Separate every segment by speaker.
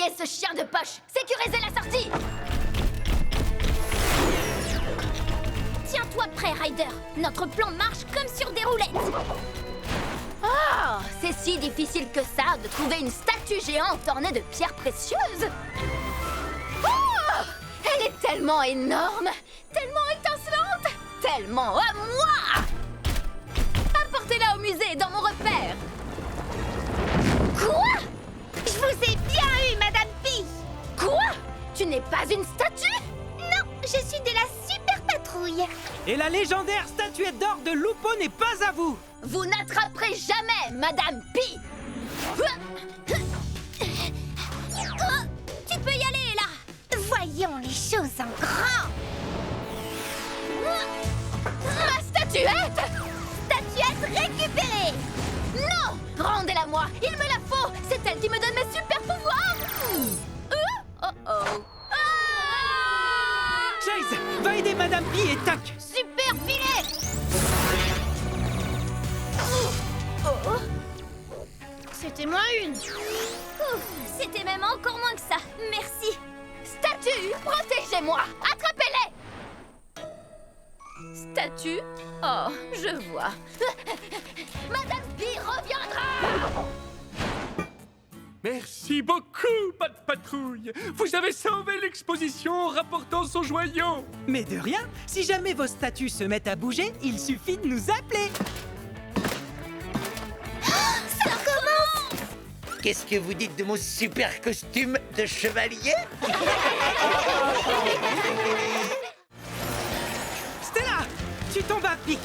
Speaker 1: Arrêtez ce chien de poche! Sécurisez la sortie!
Speaker 2: Tiens-toi prêt, Ryder. Notre plan marche comme sur des roulettes.
Speaker 1: Oh, c'est si difficile que ça de trouver une statue géante ornée de pierres précieuses. Oh, elle est tellement énorme, tellement étincelante, tellement à moi. Apportez-la au musée, dans mon repère. Quoi?
Speaker 2: Je vous ai bien eu, Madame Pi.
Speaker 1: Quoi? Tu n'es pas une statue?
Speaker 2: Non, je suis de la super patrouille.
Speaker 3: Et la légendaire statuette d'or de Lupo n'est pas à vous.
Speaker 1: Vous n'attraperez jamais Madame Pi.
Speaker 2: Tu peux y aller, là. Voyons les choses en grand.
Speaker 1: Ma statuette!
Speaker 2: Statuette récupérée.
Speaker 1: Non! Rendez-la-moi! Il me la faut! C'est elle qui me donne mes super pouvoirs! Oh oh!
Speaker 3: Chase, va aider Madame Pi et tac.
Speaker 2: Super filet. C'était moins une. C'était même encore moins que ça. Merci.
Speaker 1: Statue! Protégez-moi! Attrapez-les! Statue? Oh, je vois. Madame Pi reviendra!
Speaker 4: Merci beaucoup, Pat Patrouille. Vous avez sauvé l'exposition en rapportant son joyau.
Speaker 3: Mais de rien, si jamais vos statues se mettent à bouger, il suffit de nous appeler.
Speaker 2: Ça commence.
Speaker 5: Qu'est-ce que vous dites de mon super costume de chevalier?
Speaker 3: Stella, tu tombes à pic.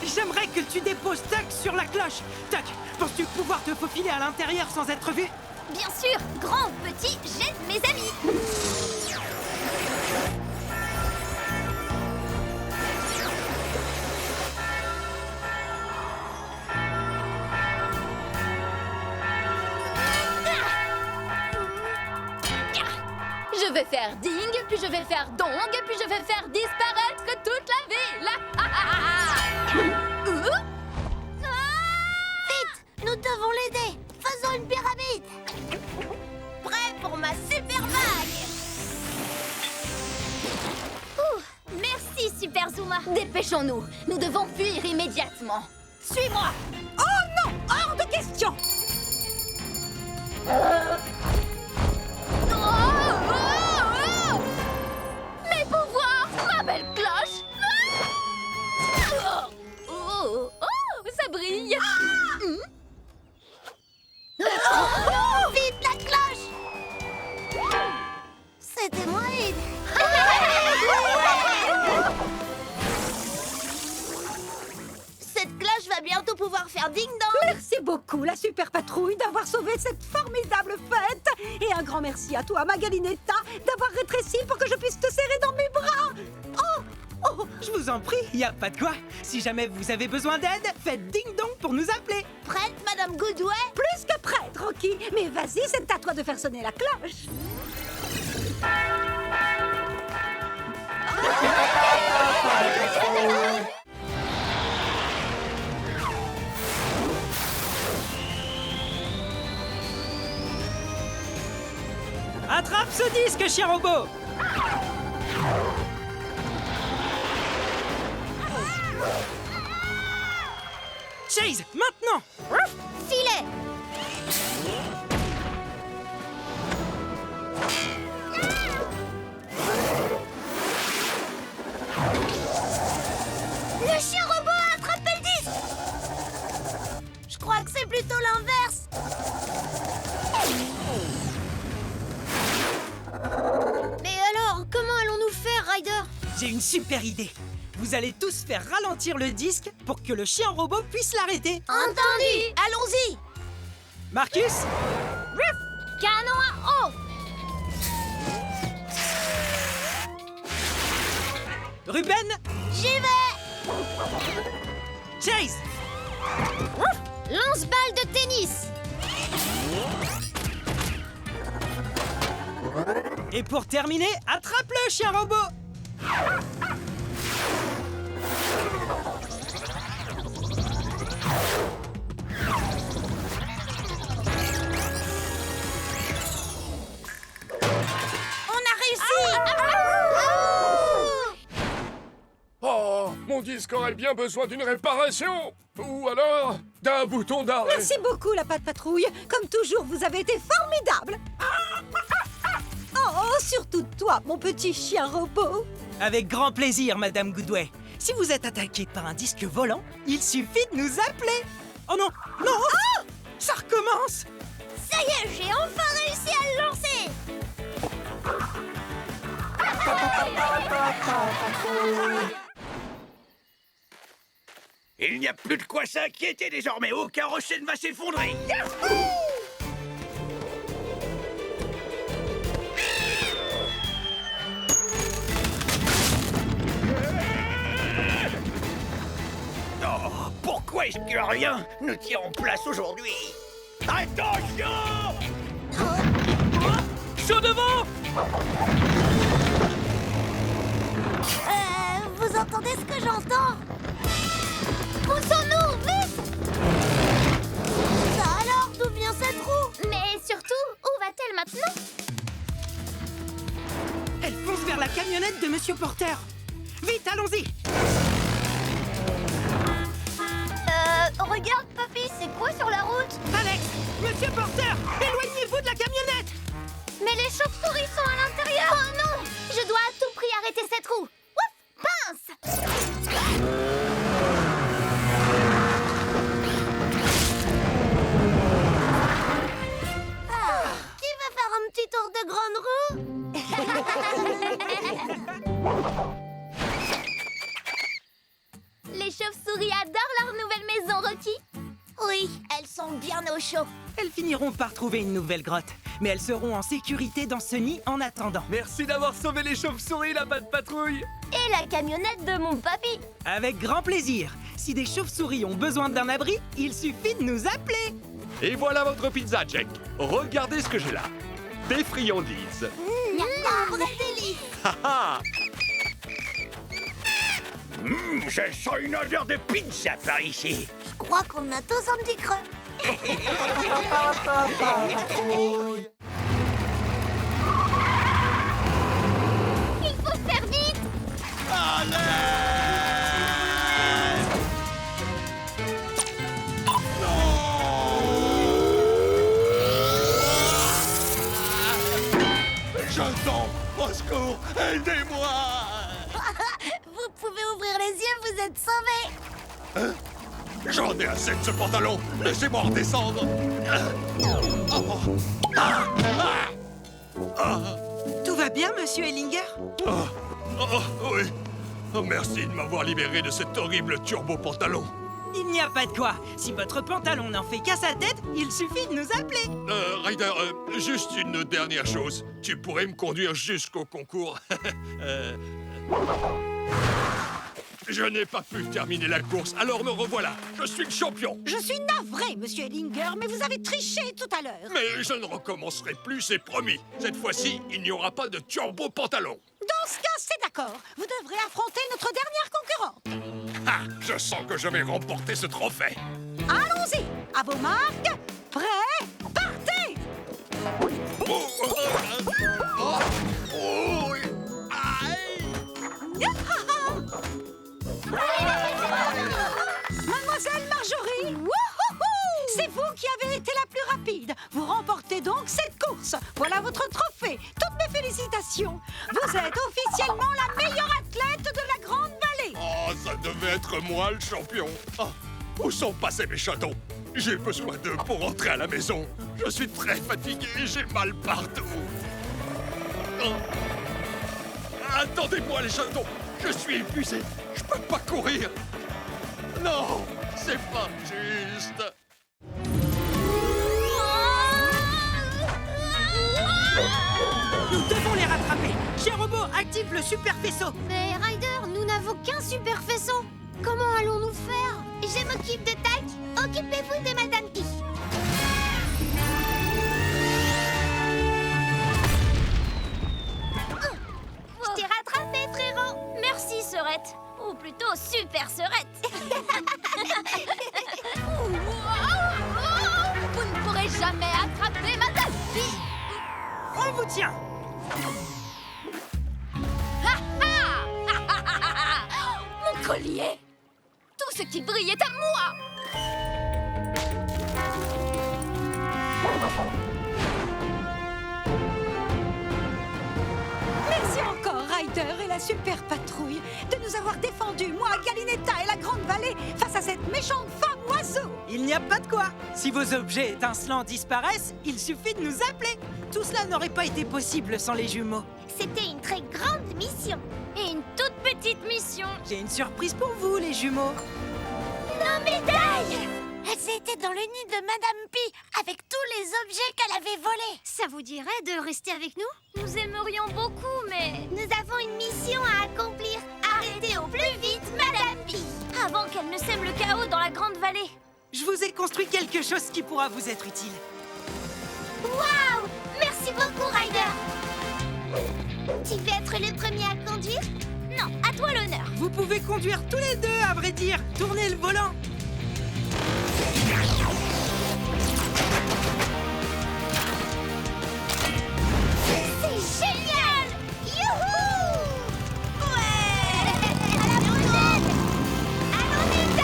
Speaker 3: J'aimerais que tu déposes Tac sur la cloche. Tac, penses-tu pouvoir te faufiler à l'intérieur sans être vu?
Speaker 2: Bien sûr, grand, petit, j'aide mes amis.
Speaker 1: Je vais faire ding, puis je vais faire dong, puis je vais faire disparaître toute la ville!
Speaker 2: Vite, nous devons l'aider. Faisons une pyramide. Prêt pour ma super vague. Merci, Super Zuma.
Speaker 1: Dépêchons-nous! Nous devons fuir immédiatement! Suis-moi!
Speaker 6: Oh non! Hors de question!
Speaker 1: Mes pouvoirs! Ma belle cloche! Oh, ça brille!
Speaker 2: Vite, la cloche. C'était moi, Ed. Cette cloche va bientôt pouvoir faire ding-dong.
Speaker 6: Merci beaucoup, la super patrouille, d'avoir sauvé cette formidable fête. Et un grand merci à toi, Magalinetta, d'avoir rétréci pour que je puisse te serrer dans mes bras. Oh,
Speaker 3: Je vous en prie, y a pas de quoi. Si jamais vous avez besoin d'aide, faites ding-dong pour nous appeler.
Speaker 2: Prête, Madame Goodway?
Speaker 6: plus que prête, Rocky. Mais vas-y, c'est à toi de faire sonner la cloche.
Speaker 3: Attrape ce disque, chien robot. Chase, maintenant.
Speaker 2: Filet. Le chien robot a attrapé le disque. Je crois que c'est plutôt l'inverse. Mais alors, comment allons-nous faire, Ryder?
Speaker 3: J'ai une super idée. Vous allez tous faire ralentir le disque pour que le chien robot puisse l'arrêter.
Speaker 2: Entendu. Allons-y.
Speaker 3: Marcus,
Speaker 2: Canon à eau.
Speaker 3: Ruben,
Speaker 2: J'y vais.
Speaker 3: Chase.
Speaker 2: Lance-balle de tennis.
Speaker 3: Et pour terminer, attrape le chien robot.
Speaker 4: disque aurait bien besoin d'une réparation. Ou alors d'un bouton d'arrêt.
Speaker 6: Merci beaucoup, la patte patrouille. Comme toujours, vous avez été formidable. Oh, surtout toi, mon petit chien robot.
Speaker 3: Avec grand plaisir, Madame Goodway. Si vous êtes attaqué par un disque volant, il suffit de nous appeler. Oh non, non. Ah, ça recommence.
Speaker 2: Ça y est, j'ai enfin réussi à le lancer.
Speaker 5: Il n'y a plus de quoi s'inquiéter désormais. Aucun rocher ne va s'effondrer. Yahoo! Oh, pourquoi est-ce que rien ne tient en place aujourd'hui? Attention!
Speaker 3: Chaud devant.
Speaker 2: Vous entendez ce que j'entends? Poussons-nous, vite! Ça alors, d'où vient cette roue?
Speaker 1: Mais surtout, où va-t-elle maintenant?
Speaker 3: Elle fonce vers la camionnette de Monsieur Porter. Vite, allons-y.
Speaker 2: Regarde, papy, c'est quoi sur la route?
Speaker 3: Alex, Monsieur Porter, éloignez-vous de la camionnette.
Speaker 1: Mais les chauves-souris sont à l'intérieur. Oh non! Je dois à tout prix arrêter cette roue. Ouf! Pince!
Speaker 2: Qui va faire un petit tour de grande roue?
Speaker 1: Les chauves-souris adorent leur nouvelle maison, Rocky.
Speaker 2: Oui, elles sont bien au chaud.
Speaker 3: Elles finiront par trouver une nouvelle grotte, mais elles seront en sécurité dans ce nid en attendant.
Speaker 4: Merci d'avoir sauvé les chauves-souris, la patte patrouille.
Speaker 2: Et la camionnette de mon papy.
Speaker 3: Avec grand plaisir. Si des chauves-souris ont besoin d'un abri, il suffit de nous appeler.
Speaker 4: Et voilà votre pizza, Jack. Regardez ce que j'ai là. Des friandises.
Speaker 2: Un vrai délice.
Speaker 4: Haha.
Speaker 5: Je sens une odeur de pizza par ici.
Speaker 2: Je crois qu'on a tous un petit creux.
Speaker 1: Il faut faire vite.
Speaker 4: J'entends. Au secours, aidez-moi.
Speaker 2: Vous pouvez ouvrir les yeux, vous êtes sauvés.
Speaker 4: J'en ai assez de ce pantalon. Laissez-moi redescendre.
Speaker 3: Tout va bien, Monsieur Ellinger?
Speaker 4: Oui. Oh, merci de m'avoir libéré de cet horrible turbo-pantalon.
Speaker 3: Il n'y a pas de quoi. Si votre pantalon n'en fait qu'à sa tête, il suffit de nous appeler.
Speaker 4: Ryder, juste une dernière chose. Tu pourrais me conduire jusqu'au concours. Je n'ai pas pu terminer la course, alors me revoilà. Je suis le champion.
Speaker 6: Je suis navré, Monsieur Ellinger, mais vous avez triché tout à l'heure.
Speaker 4: Mais je ne recommencerai plus, c'est promis. Cette fois-ci, il n'y aura pas de turbo-pantalon.
Speaker 6: Dans ce cas, c'est d'accord. Vous devrez affronter notre dernière concurrente.
Speaker 4: Ah, je sens que je vais remporter ce trophée.
Speaker 6: Allons-y. À vos marques. Prêts. Partez.
Speaker 4: Oui. Aïe.
Speaker 6: Mademoiselle Marjorie, wouhouhou, c'est vous qui avez été la plus rapide. Vous remportez donc cette course. Voilà votre trophée. Toutes mes félicitations. Vous êtes officiellement la meilleure athlète de la Grande Vallée.
Speaker 4: Oh, ça devait être moi le champion. Oh, où sont passés mes chatons? J'ai besoin d'eux pour rentrer à la maison. Je suis très fatigué, j'ai mal partout. Oh. Attendez-moi les chatons, je suis épuisé. Je peux pas courir. Non, c'est pas juste.
Speaker 3: Nous devons les rattraper. Chien robot, active le super faisceau.
Speaker 2: Mais Ryder, nous n'avons qu'un super faisceau. Comment allons-nous faire? Je m'occupe de Tac. Occupez-vous de Madame Pi.
Speaker 1: Je t'ai rattrapé, frérot. Merci, Sœurette. Ou plutôt, super Sœurette. Vous ne pourrez jamais attraper Madame Pi.
Speaker 3: On vous tient.
Speaker 1: Mon collier. qui brille est à moi!
Speaker 6: Merci encore, Ryder et la super patrouille, de nous avoir défendus, moi, Galinetta et la Grande Vallée, face à cette méchante femme oiseau.
Speaker 3: Il n'y a pas de quoi. Si vos objets étincelants disparaissent, il suffit de nous appeler. Tout cela n'aurait pas été possible sans les jumeaux.
Speaker 2: C'était une très grande mission.
Speaker 1: Et une toute petite mission.
Speaker 3: J'ai une surprise pour vous, les jumeaux.
Speaker 2: Nos médailles! Elles étaient dans le nid de Madame Pi, avec tous les objets qu'elle avait volés. Ça vous dirait de rester avec nous?
Speaker 1: Nous aimerions beaucoup, mais...
Speaker 2: Nous avons une mission à accomplir. Arrêtez au plus vite Madame Pi.
Speaker 1: Avant qu'elle ne sème le chaos dans la Grande Vallée.
Speaker 3: Je vous ai construit quelque chose qui pourra vous être utile.
Speaker 2: Waouh! Merci beaucoup, Ryder. Tu veux être le premier à conduire?
Speaker 1: Non, à toi l'honneur.
Speaker 3: Vous pouvez conduire tous les deux, à vrai dire. Tournez le volant.
Speaker 2: C'est génial! Youhou! Ouais! À la prochaine! Allons vite!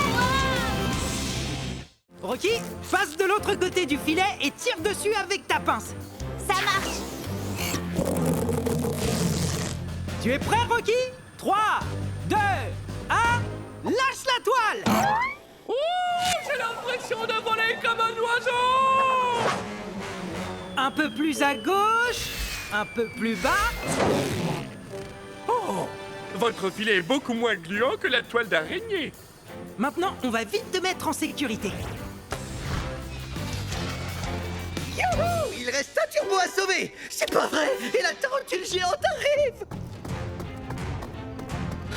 Speaker 3: Rocky, passe de l'autre côté du filet et tire dessus avec ta pince.
Speaker 2: Ça marche!
Speaker 3: Tu es prêt, Rocky? 3, 2, 1, lâche la toile!
Speaker 7: Oh, j'ai l'impression de voler comme un oiseau!
Speaker 3: Un peu plus à gauche, un peu plus bas.
Speaker 7: Oh, votre filet est beaucoup moins gluant que la toile d'araignée.
Speaker 3: Maintenant, on va vite te mettre en sécurité.
Speaker 5: Youhou! Il reste un turbo à sauver! C'est pas vrai! Et la tarentule géante arrive!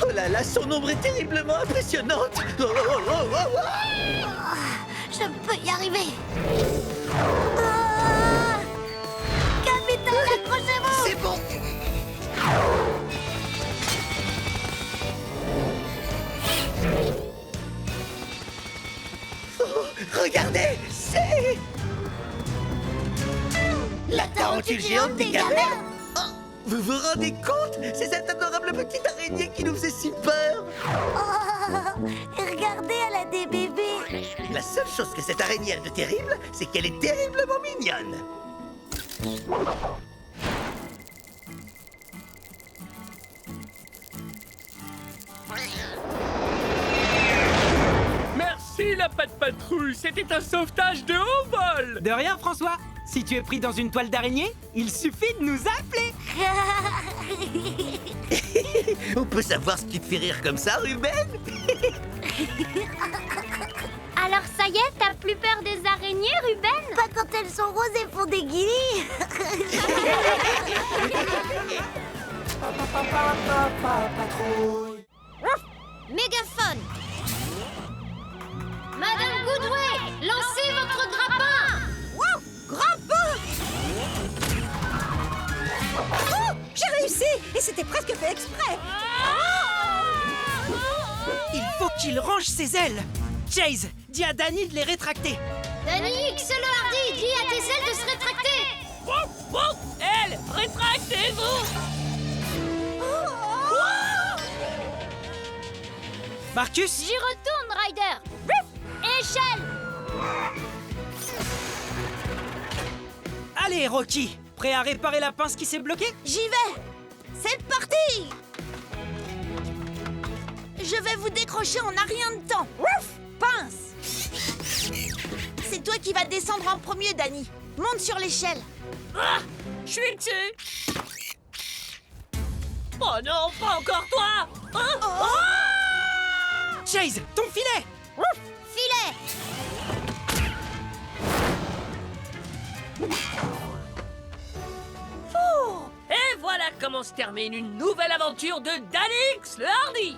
Speaker 5: Oh là là, son ombre est terriblement impressionnante! Oh, oh, oh, oh, oh.
Speaker 2: Je peux y arriver! Ah! Capitaine, accrochez-vous!
Speaker 5: C'est bon! Oh, regardez! C'est... la tarentule géante des cavernes! Oh, vous vous rendez compte? C'est cette adorable petite araignée qui nous faisait si peur!
Speaker 2: Oh, regardez, elle a des bébés!
Speaker 5: La seule chose que cette araignée a de terrible, c'est qu'elle est terriblement mignonne!
Speaker 7: Merci la patte patrouille, c'était un sauvetage de haut vol!
Speaker 3: De rien, François. Si tu es pris dans une toile d'araignée, il suffit de nous appeler.
Speaker 5: On peut savoir ce qui te fait rire comme ça, Ruben?
Speaker 1: Alors ça y est, t'as plus peur des araignées, Ruben?
Speaker 2: Pas quand elles sont roses et font des guillis! Mégaphone!
Speaker 1: Madame Goodway, lancez votre grappin!
Speaker 6: Wow! Grappin! Oh! J'ai réussi! Et c'était presque fait exprès!
Speaker 3: Il faut qu'il range ses ailes. Chase, dis à Danny de les rétracter.
Speaker 1: Danny X le hardi, dis à tes ailes de se rétracter!
Speaker 7: Elle, rétractez-vous!
Speaker 3: Marcus,
Speaker 1: J'y retourne, Ryder! Échelle!
Speaker 3: allez, Rocky. Prêt à réparer la pince qui s'est bloquée?
Speaker 2: J'y vais! C'est parti! Je vais vous décrocher en un rien de temps. Ouf! Pince! C'est toi qui vas descendre en premier, Danny. Monte sur l'échelle.
Speaker 7: Ah, je suis dessus! Oh non, pas encore toi! Hein?
Speaker 2: Oh!
Speaker 3: Chase, ton filet.
Speaker 2: Filet!
Speaker 7: Et voilà comment se termine une nouvelle aventure de Danix le Hardy!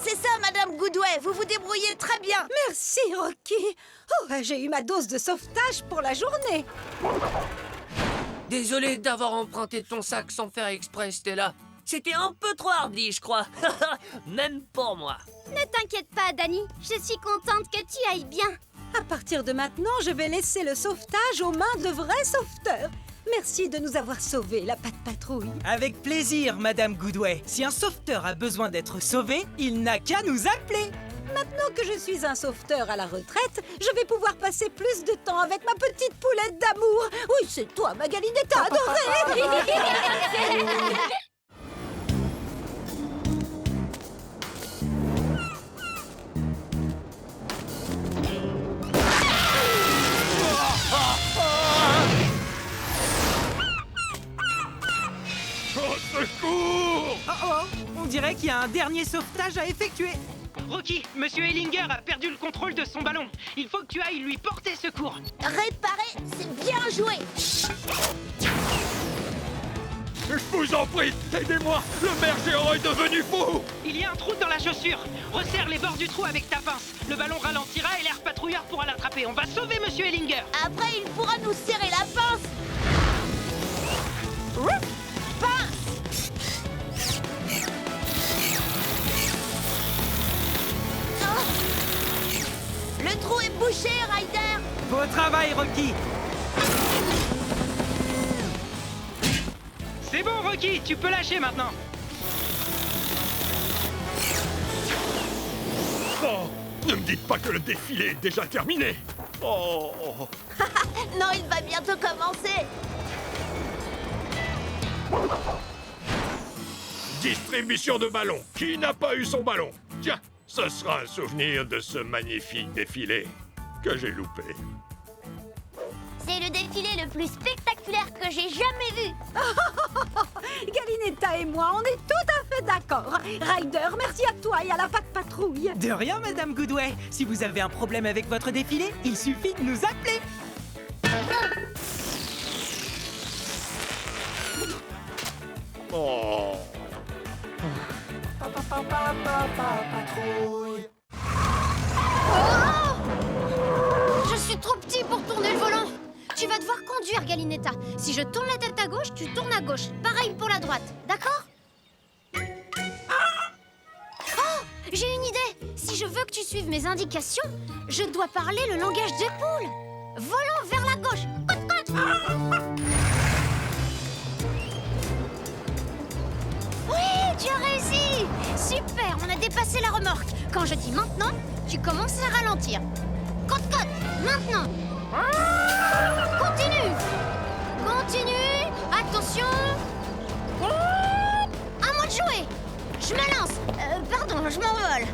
Speaker 2: C'est ça, Madame Goodway. Vous vous débrouillez très bien.
Speaker 6: Merci, Rocky! Oh, j'ai eu ma dose de sauvetage pour la journée!
Speaker 7: Désolé d'avoir emprunté ton sac sans faire exprès, Stella. C'était un peu trop hardi, je crois. Même pour moi.
Speaker 1: Ne t'inquiète pas, Danny. Je suis contente que tu ailles bien.
Speaker 6: À partir de maintenant, je vais laisser le sauvetage aux mains de vrais sauveteurs. Merci de nous avoir sauvés, la patte patrouille.
Speaker 3: Avec plaisir, Madame Goodway. Si un sauveteur a besoin d'être sauvé, il n'a qu'à nous appeler.
Speaker 6: Maintenant que je suis un sauveteur à la retraite, je vais pouvoir passer plus de temps avec ma petite poulette d'amour. Oui, c'est toi, ma Galinetta adorée.
Speaker 4: Au secours!
Speaker 3: Oh oh, on dirait qu'il y a un dernier sauvetage à effectuer. Rocky, Monsieur Ellinger a perdu le contrôle de son ballon. Il faut que tu ailles lui porter secours.
Speaker 2: Réparer, c'est bien joué.
Speaker 4: Je vous en prie, aidez-moi! Le maire géant est devenu fou!
Speaker 3: Il y a un trou dans la chaussure. Resserre les bords du trou avec ta pince. Le ballon ralentira et l'air patrouilleur pourra l'attraper. On va sauver Monsieur Ellinger.
Speaker 2: Après, il pourra nous serrer la pince. Pince. Oh. Le trou est bouché, Ryder.
Speaker 3: Beau travail, Rocky. C'est bon, Rocky, tu peux lâcher maintenant.
Speaker 4: Oh, ne me dites pas que le défilé est déjà terminé! Oh!
Speaker 2: Non, il va bientôt commencer.
Speaker 4: Distribution de ballons. Qui n'a pas eu son ballon? Tiens, ce sera un souvenir de ce magnifique défilé que j'ai loupé.
Speaker 2: C'est le défilé le plus spectaculaire que j'ai jamais vu.
Speaker 6: Galinetta et moi, on est tout à fait d'accord. Ryder, merci à toi et à la Patte Patrouille.
Speaker 3: De rien, Madame Goodway. Si vous avez un problème avec votre défilé, il suffit de nous appeler.
Speaker 4: Oh!
Speaker 2: Je suis trop petit pour tourner le volant. Tu vas devoir conduire, Galinetta. Si je tourne la tête à gauche, tu tournes à gauche. Pareil pour la droite, d'accord? Oh, j'ai une idée. Si je veux que tu suives mes indications, je dois parler le langage des poules. Volant vers la gauche. Cote, cote. Oui, tu as réussi. Super, on a dépassé la remorque. Quand je dis maintenant, tu commences à ralentir. Cote, cote, maintenant. Continue. Continue. Attention. À moi de jouer. Je me lance. Pardon, je m'envole.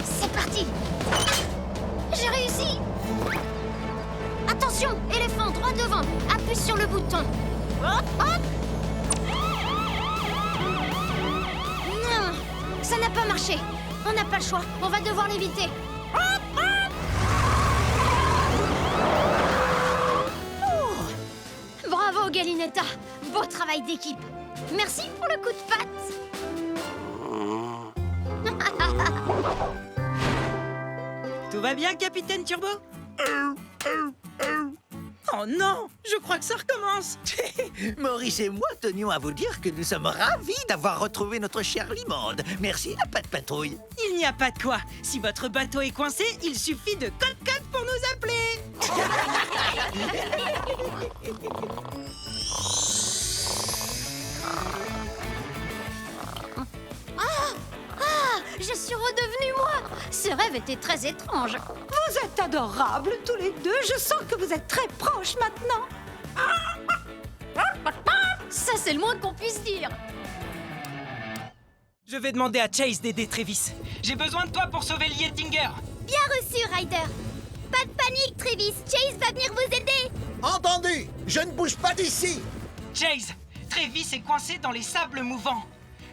Speaker 2: C'est parti. J'ai réussi. Attention, éléphant, droit devant. Appuie sur le bouton. Hop, hop. Non, ça n'a pas marché. On n'a pas le choix. On va devoir l'éviter. Hop, hop. Bravo, Galinetta. Beau travail d'équipe. Merci pour le coup de patte.
Speaker 3: Tout va bien, Capitaine Turbo? Oh non, je crois que ça recommence.
Speaker 5: Maurice et moi tenions à vous dire que nous sommes ravis d'avoir retrouvé notre chère Limande. Merci à Patte Patrouille.
Speaker 3: Il n'y a pas de quoi. Si votre bateau est coincé, il suffit de code pour nous appeler.
Speaker 2: Je suis redevenue moi. Ce rêve était très étrange.
Speaker 6: Vous êtes adorables tous les deux. Je sens que vous êtes très proches maintenant.
Speaker 2: Ça, c'est le moins qu'on puisse dire.
Speaker 3: Je vais demander à Chase d'aider Travis. J'ai besoin de toi pour sauver le Yettinger.
Speaker 2: Bien reçu, Ryder. Pas de panique, Travis. Chase va venir vous aider.
Speaker 5: Entendu! Je ne bouge pas d'ici!
Speaker 3: Chase, Travis est coincé dans les sables mouvants.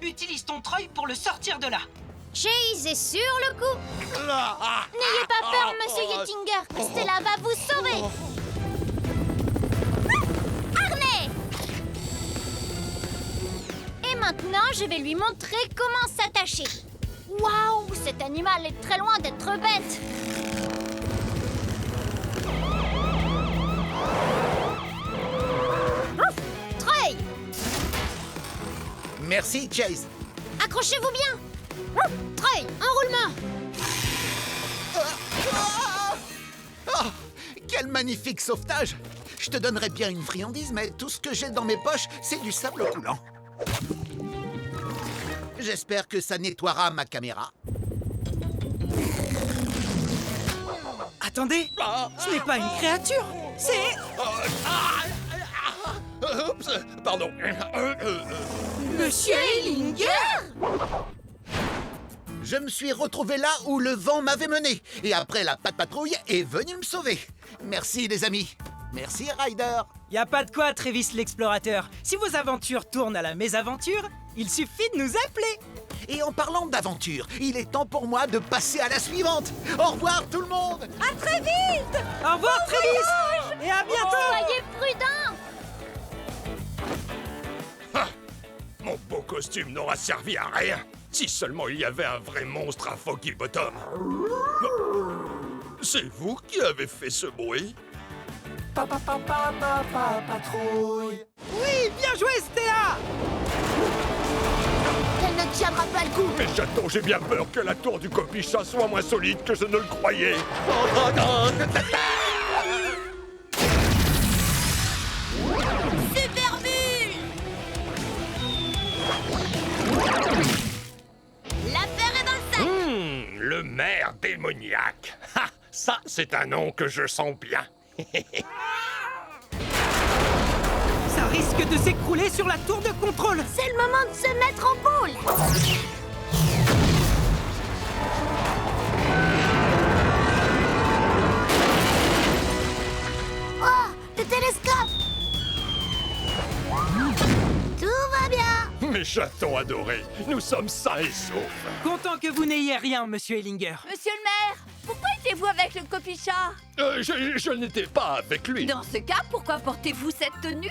Speaker 3: Utilise ton treuil pour le sortir de là.
Speaker 2: Chase est sur le coup. N'ayez pas peur, Monsieur Yettinger. Stella va vous sauver. Harnais. Et maintenant, je vais lui montrer comment s'attacher. Waouh, cet animal est très loin d'être bête. Treuil.
Speaker 5: Merci, Chase.
Speaker 2: Accrochez-vous bien. Treuil, enroulement.
Speaker 5: Oh, quel magnifique sauvetage! Je te donnerais bien une friandise, mais tout ce que j'ai dans mes poches, c'est du sable coulant. J'espère que ça nettoiera ma caméra.
Speaker 3: Attendez, ce n'est pas une créature, c'est...
Speaker 4: Oups, pardon.
Speaker 3: Monsieur Ellinger!
Speaker 5: Je me suis retrouvé là où le vent m'avait mené. Et après, la Pat Patrouille est venue me sauver. Merci, les amis. Merci, Ryder.
Speaker 3: Y a pas de quoi, Travis l'explorateur. Si vos aventures tournent à la mésaventure, il suffit de nous appeler.
Speaker 5: Et en parlant d'aventure, il est temps pour moi de passer à la suivante. Au revoir, tout le monde.
Speaker 6: À très vite!
Speaker 3: Au revoir, Travis! Et à bientôt!
Speaker 1: Soyez prudents!
Speaker 4: Mon beau costume n'aura servi à rien. Si seulement il y avait un vrai monstre à Foggy Bottom. C'est vous qui avez fait ce bruit?
Speaker 5: Patrouille.
Speaker 3: Oui, bien joué, Stella!
Speaker 1: Elle ne tiendra pas le coup!
Speaker 4: Mais chatons, j'ai bien peur que la tour du Copichat soit moins solide que je ne le croyais.
Speaker 2: Super bulle! L'affaire est dans le sac!
Speaker 4: Le maire démoniaque. Ha! Ça, c'est un nom que je sens bien.
Speaker 3: Ça risque de s'écrouler sur la tour de contrôle.
Speaker 2: C'est le moment de se mettre en boule! Oh, le télescope! Tout va bien!
Speaker 4: Mes chatons adorés, nous sommes sains et saufs.
Speaker 3: Content que vous n'ayez rien, monsieur Ellinger.
Speaker 1: Monsieur le maire, pourquoi étiez-vous avec le Copichat?
Speaker 4: Je n'étais pas avec lui.
Speaker 1: Dans ce cas, pourquoi portez-vous cette tenue?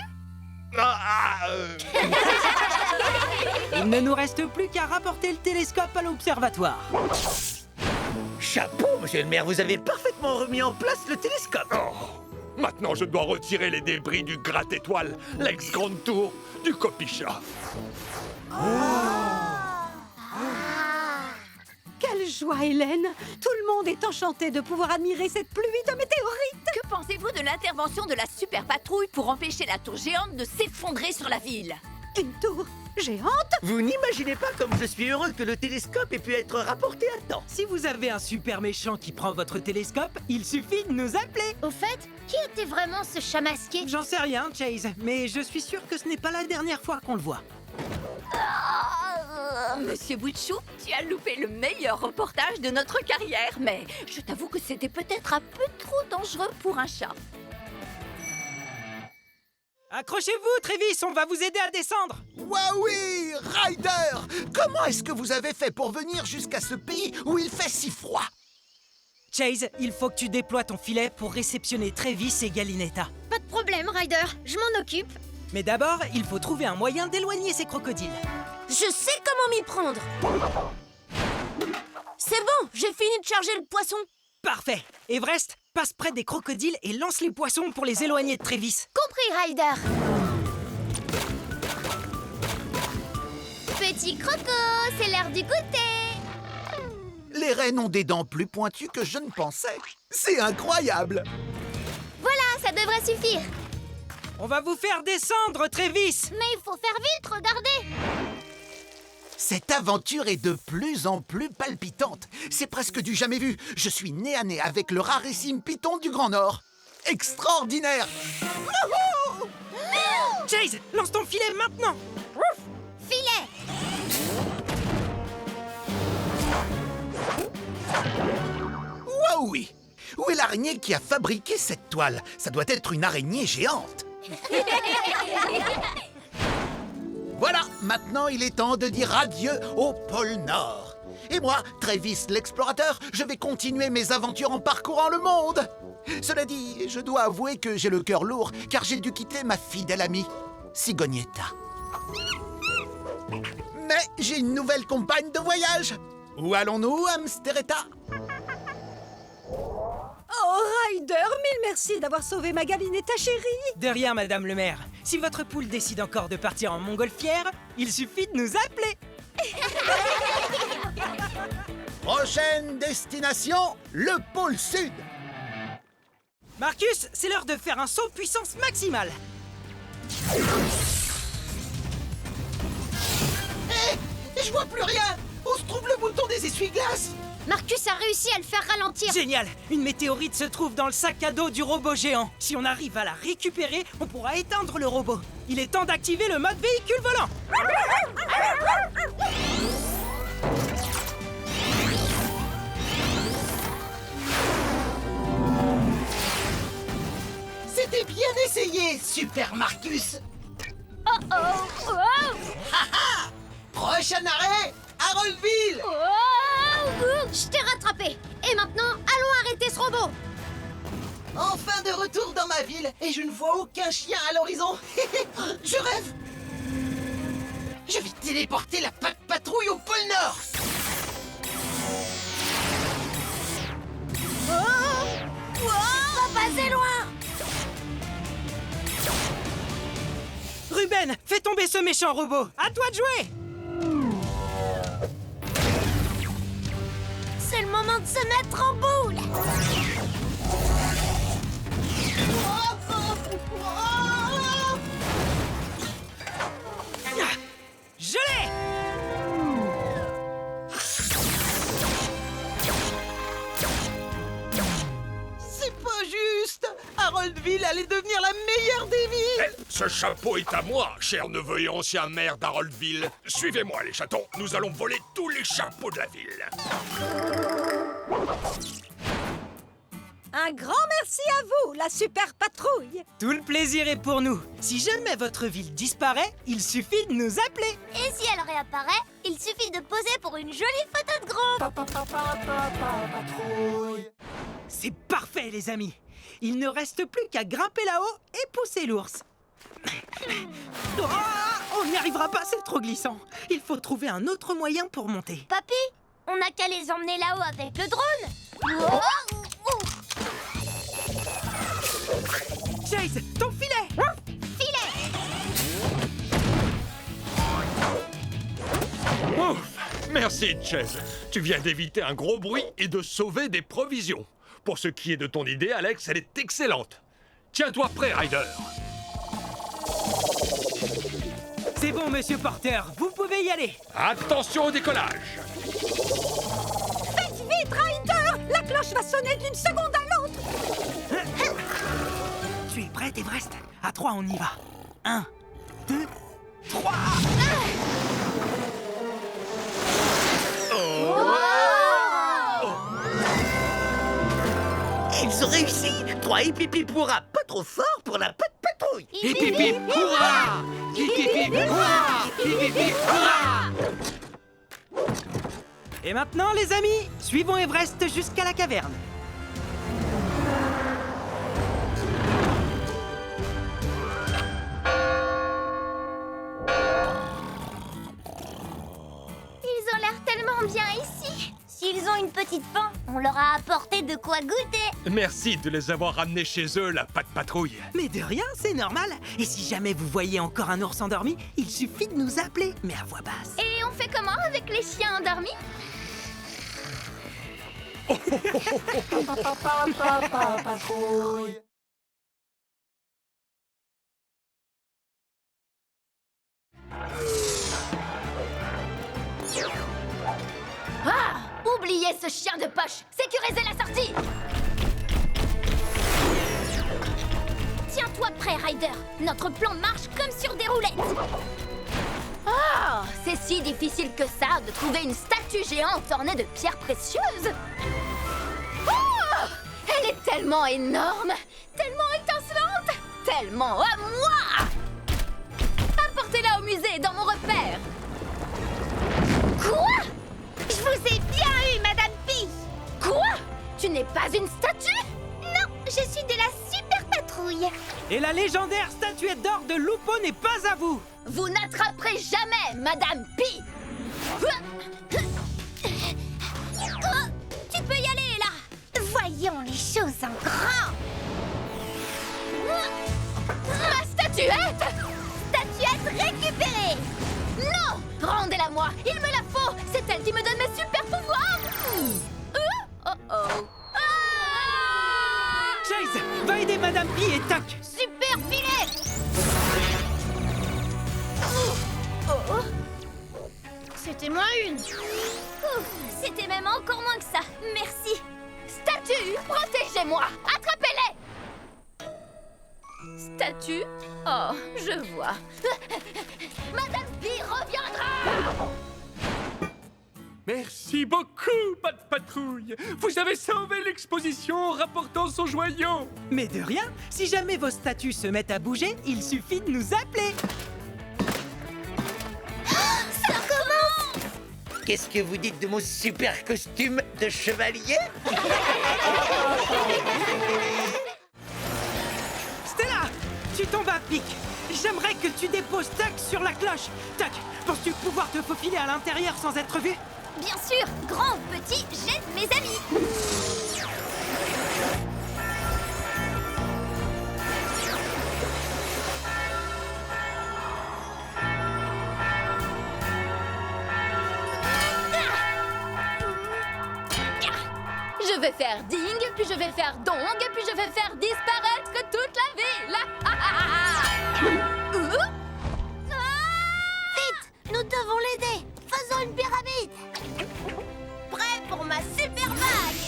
Speaker 3: Il ne nous reste plus qu'à rapporter le télescope à l'observatoire.
Speaker 5: Chapeau, monsieur le maire, vous avez parfaitement remis en place le télescope.
Speaker 4: Oh, maintenant, je dois retirer les débris du gratte-étoile, l'ex-grande tour du Copichat.
Speaker 6: Quelle joie, Hélène! Tout le monde est enchanté de pouvoir admirer cette pluie de météorites!
Speaker 1: Que pensez-vous de l'intervention de la super patrouille pour empêcher la tour géante de s'effondrer sur la ville?
Speaker 6: Une tour géante?
Speaker 5: Vous n'imaginez pas comme je suis heureux que le télescope ait pu être rapporté à temps.
Speaker 3: Si vous avez un super méchant qui prend votre télescope, il suffit de nous appeler.
Speaker 2: Au fait, qui était vraiment ce chat masqué?
Speaker 3: J'en sais rien, Chase, mais je suis sûr que ce n'est pas la dernière fois qu'on le voit.
Speaker 1: Monsieur Bouchou, tu as loupé le meilleur reportage de notre carrière, mais je t'avoue que c'était peut-être un peu trop dangereux pour un chat.
Speaker 3: Accrochez-vous, Travis, on va vous aider à descendre.
Speaker 5: Waouh, Ryder! Comment est-ce que vous avez fait pour venir jusqu'à ce pays où il fait si froid?
Speaker 3: Chase, il faut que tu déploies ton filet pour réceptionner Travis et Galinetta.
Speaker 2: Pas de problème, Ryder, je m'en occupe.
Speaker 3: Mais d'abord, il faut trouver un moyen d'éloigner ces crocodiles.
Speaker 2: Je sais comment m'y prendre. C'est bon, j'ai fini de charger le poisson.
Speaker 3: Parfait. Everest, passe près des crocodiles et lance les poissons pour les éloigner de Travis.
Speaker 1: Compris, Ryder.
Speaker 2: Petit croco, c'est l'heure du goûter.
Speaker 5: Les rennes ont des dents plus pointues que je ne pensais. C'est incroyable!
Speaker 2: Voilà, ça devrait suffire.
Speaker 3: On va vous faire descendre, Travis.
Speaker 2: Mais il faut faire vite, regardez.
Speaker 5: Cette aventure est de plus en plus palpitante. C'est presque du jamais vu. Je suis nez à nez avec le rarissime python du Grand Nord. Extraordinaire! Wouhou!
Speaker 3: Chase, lance ton filet maintenant.
Speaker 2: Filet.
Speaker 5: Waouh, oui! Où est l'araignée qui a fabriqué cette toile? Ça doit être une araignée géante. Voilà, maintenant il est temps de dire adieu au pôle Nord. Et moi, Travis l'explorateur, je vais continuer mes aventures en parcourant le monde. Cela dit, je dois avouer que j'ai le cœur lourd, car j'ai dû quitter ma fidèle amie, Cigognietta. Mais j'ai une nouvelle compagne de voyage. Où allons-nous, Hamsteretta?
Speaker 6: Oh, Ryder, mille merci d'avoir sauvé ma Galinetta chérie!
Speaker 3: De rien, Madame le maire. Si votre poule décide encore de partir en montgolfière, il suffit de nous appeler.
Speaker 5: Prochaine destination, le pôle Sud.
Speaker 3: Marcus, c'est l'heure de faire un saut puissance maximale.
Speaker 5: Hé, je vois plus rien. Où se trouve le bouton des essuie-glaces?
Speaker 2: Marcus a réussi à le faire ralentir.
Speaker 3: Génial! Une météorite se trouve dans le sac à dos du robot géant. Si on arrive à la récupérer, on pourra éteindre le robot. Il est temps d'activer le mode véhicule volant.
Speaker 5: C'était bien essayé, Super Marcus. Prochain arrêt, Haroldville.
Speaker 2: Je t'ai rattrapé. Et maintenant, allons arrêter ce robot.
Speaker 5: Enfin de retour dans ma ville, et je ne vois aucun chien à l'horizon. Je rêve. Je vais téléporter la patrouille au pôle Nord.
Speaker 2: Pas passer loin.
Speaker 3: Ruben, fais tomber ce méchant robot. À toi de jouer.
Speaker 2: C'est le moment de se mettre en boule.
Speaker 3: Je l'ai.
Speaker 5: C'est pas juste. Haroldville allait devenir la meilleure des villes.
Speaker 4: Eh, ce chapeau est à moi, cher neveu et ancien maire d'Haroldville. Suivez-moi, les chatons. Nous allons voler tous les chapeaux de la ville.
Speaker 6: Un grand merci à vous, la super patrouille.
Speaker 3: Tout le plaisir est pour nous. Si jamais votre ville disparaît, il suffit de nous appeler.
Speaker 2: Et si elle réapparaît, il suffit de poser pour une jolie photo de groupe.
Speaker 3: C'est parfait, les amis. Il ne reste plus qu'à grimper là-haut et pousser l'ours. Oh, on n'y arrivera pas, c'est trop glissant. Il faut trouver un autre moyen pour monter.
Speaker 2: Papy, on n'a qu'à les emmener là-haut avec le drone.
Speaker 3: Chase, ton filet!
Speaker 4: Ouf! Merci, Chase. Tu viens d'éviter un gros bruit et de sauver des provisions. Pour ce qui est de ton idée, Alex, elle est excellente. Tiens-toi prêt, Ryder.
Speaker 3: C'est bon, monsieur Porter, vous pouvez y aller.
Speaker 4: Attention au décollage.
Speaker 6: Faites vite, Ryder. La cloche va sonner d'une seconde à l'autre.
Speaker 3: Tu es prête, Everest? À 3, on y va. 1, 2, 3.
Speaker 5: Ils ont réussi. 3 hip pourra. Pas trop fort pour la patrouille.
Speaker 3: Hip hip hip, hurrah! Hip hip hip, hurrah! Hip hip hip, hurrah! Et maintenant, les amis, suivons Everest jusqu'à la caverne.
Speaker 2: Ils ont l'air tellement bien ici. S'ils ont une petite faim, on leur a apporté de quoi goûter.
Speaker 4: Merci de les avoir ramenés chez eux, la patrouille.
Speaker 3: Mais de rien, c'est normal. Et si jamais vous voyez encore un ours endormi, il suffit de nous appeler, mais à voix basse.
Speaker 1: Et on fait comment avec les chiens endormis? Ah! Oubliez ce chien de poche! Sécurisez la sortie! Tiens-toi prêt, Ryder! Notre plan marche comme sur des roulettes! Oh! C'est si difficile que ça de trouver une statue géante ornée de pierres précieuses! Oh! Elle est tellement énorme! Tellement étincelante! Tellement à moi! Apportez-la au musée, dans mon repère! Quoi?
Speaker 2: Je vous ai bien eu, Madame Pi.
Speaker 1: Quoi? Tu n'es pas une statue?
Speaker 2: Non, je suis de la super patrouille.
Speaker 3: Et la légendaire statuette d'or de Lupo n'est pas à vous.
Speaker 1: Vous n'attraperez jamais Madame Pi!
Speaker 2: Tu peux y aller, là. Voyons les choses en grand.
Speaker 1: Ma statuette!
Speaker 2: Statuette récupérée.
Speaker 1: Non! Rendez-la-moi! Il me la faut! C'est elle qui me donne mes super pouvoirs! Oh oh!
Speaker 3: Chase, va aider Madame Pi et Toc.
Speaker 1: Super filet! Oh.
Speaker 2: C'était moins une.
Speaker 1: Ouf, c'était même encore moins que ça. Merci. Statue, protégez-moi. Attrapez-les. Statue? Oh, je vois. Madame P reviendra.
Speaker 8: Merci beaucoup, Pat Patrouille. Vous avez sauvé l'exposition en rapportant son joyau.
Speaker 3: Mais de rien, si jamais vos statues se mettent à bouger, il suffit de nous appeler.
Speaker 2: Ça commence!
Speaker 9: Qu'est-ce que vous dites de mon super costume de chevalier?
Speaker 3: Stella, tu tombes à pic. J'aimerais que tu déposes Tac sur la cloche. Tac, penses-tu pouvoir te faufiler à l'intérieur sans être vu?
Speaker 1: Bien sûr, grand ou petit, j'aide mes amis. Je vais faire ding, puis je vais faire dong, puis je vais faire disparaître toute la ville.
Speaker 2: Vite! Nous devons l'aider! Faisons une pyramide! Prêt pour ma super bague!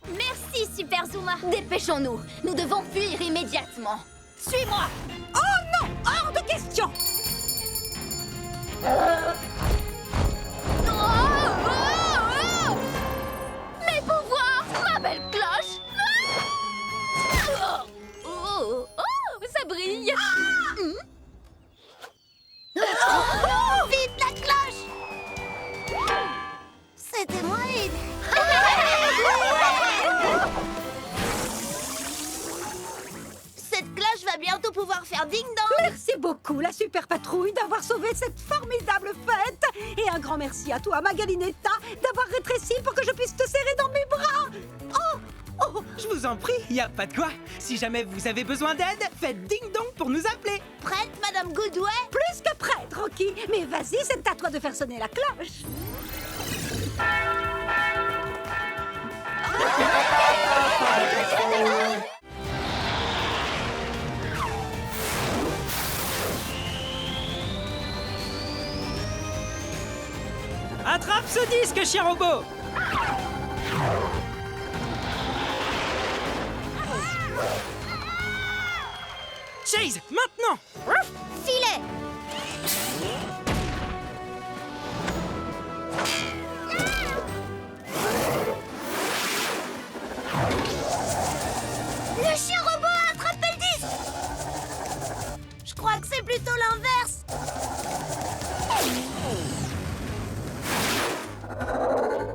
Speaker 1: Merci, Super Zuma. Dépêchons-nous, nous devons fuir immédiatement. Suis-moi.
Speaker 6: Oh non! Hors de question!
Speaker 1: Mes pouvoirs, ma belle cloche. Oh, ça brille.
Speaker 2: Vite la cloche! C'était moi, Id. Cette cloche va bientôt pouvoir faire ding-dong!
Speaker 6: Merci beaucoup, la super patrouille, d'avoir sauvé cette formidable fête. Et un grand merci à toi, Magalinetta, d'avoir rétréci pour que je puisse te serrer dans mes bras. Oh,
Speaker 3: Je vous en prie, y a pas de quoi. Si jamais vous avez besoin d'aide, faites ding-dong pour nous appeler.
Speaker 2: Prête, Madame Goodway?
Speaker 6: plus que prête, Rocky. Mais vas-y, c'est à toi de faire sonner la cloche.
Speaker 3: Attrape ce disque, chien robot. Chase, maintenant.
Speaker 2: Filet! Le chien robot a attrapé le disque! Je crois que c'est plutôt l'inverse.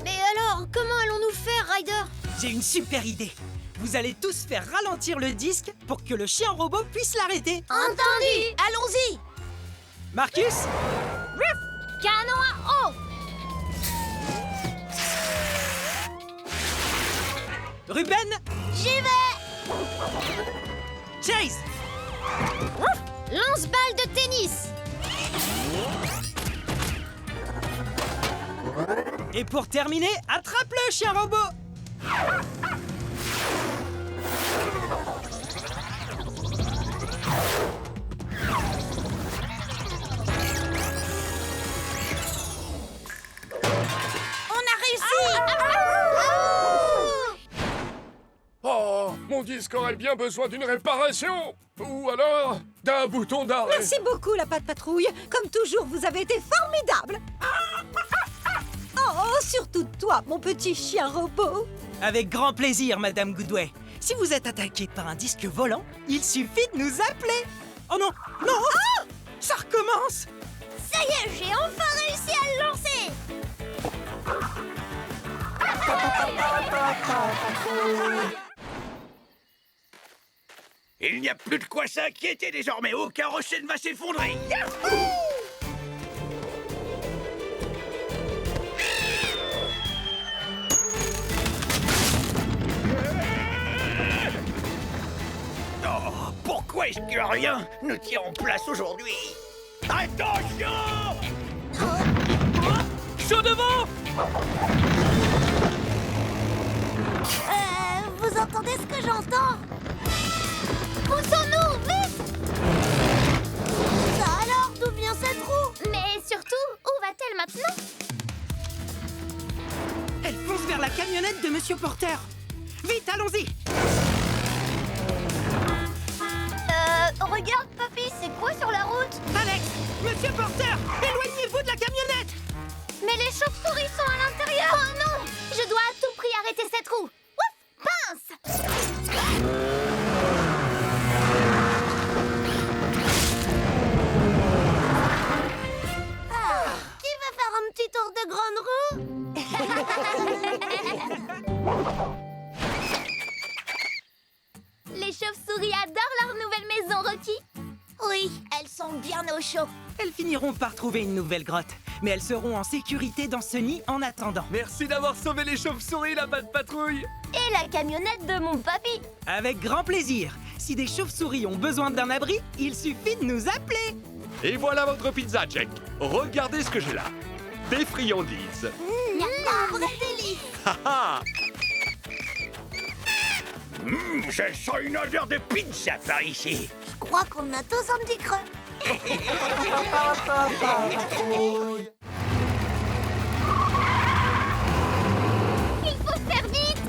Speaker 2: Mais alors, comment allons-nous faire, Ryder?
Speaker 3: J'ai une super idée. Vous allez tous faire ralentir le disque pour que le chien robot puisse l'arrêter.
Speaker 2: Entendu! Allons-y!
Speaker 3: Marcus,
Speaker 1: Canon à eau.
Speaker 3: Ruben,
Speaker 2: J'y vais!
Speaker 3: Chase,
Speaker 2: Lance-balle de tennis!
Speaker 3: et pour terminer, attrape-le, chien robot.
Speaker 2: On a réussi!
Speaker 4: Oh, mon disque aurait bien besoin d'une réparation. Ou alors d'un bouton d'arrêt.
Speaker 6: Merci beaucoup, la patte patrouille. Comme toujours, vous avez été formidable. Oh, surtout toi, mon petit chien robot.
Speaker 3: Avec grand plaisir, Madame Goodway. Si vous êtes attaqué par un disque volant, il suffit de nous appeler. Oh non, non, ah, ça recommence.
Speaker 2: Ça y est, j'ai enfin réussi à le lancer!
Speaker 9: Il n'y a plus de quoi s'inquiéter désormais. Aucun rocher ne va s'effondrer. Yahoo! Oh, pourquoi est-ce que rien ne tient en place aujourd'hui? Attention!
Speaker 8: Chaud devant!
Speaker 2: Vous entendez ce que j'entends? Poussons-nous, vite! Ça alors, d'où vient cette roue?
Speaker 1: Mais surtout, où va
Speaker 3: camionnette de Monsieur Porter. Vite, allons-y.
Speaker 2: Regarde, papy, c'est quoi sur la route?
Speaker 3: Alex, Monsieur Porter, éloignez-vous de la camionnette.
Speaker 2: Mais les chauves-souris sont à l'intérieur. Oh non! Je dois à tout prix arrêter cette roue. Ouf! Pince! Qui va faire un petit tour de grande roue?
Speaker 1: Les chauves-souris adorent leur nouvelle maison, Rocky.
Speaker 2: Oui, elles sont bien au chaud.
Speaker 3: Elles finiront par trouver une nouvelle grotte, mais elles seront en sécurité dans ce nid en attendant.
Speaker 8: Merci d'avoir sauvé les chauves-souris, la Pat Patrouille.
Speaker 1: Et la camionnette de mon papy.
Speaker 3: Avec grand plaisir. Si des chauves-souris ont besoin d'un abri, il suffit de nous appeler.
Speaker 4: Et voilà votre pizza, Jack. Regardez ce que j'ai là. Des friandises.
Speaker 2: Un vrai délice.
Speaker 4: Haha.
Speaker 9: Je sens une odeur de pizza par ici.
Speaker 2: Je crois qu'on a tous un petit creux.
Speaker 1: Il faut faire vite.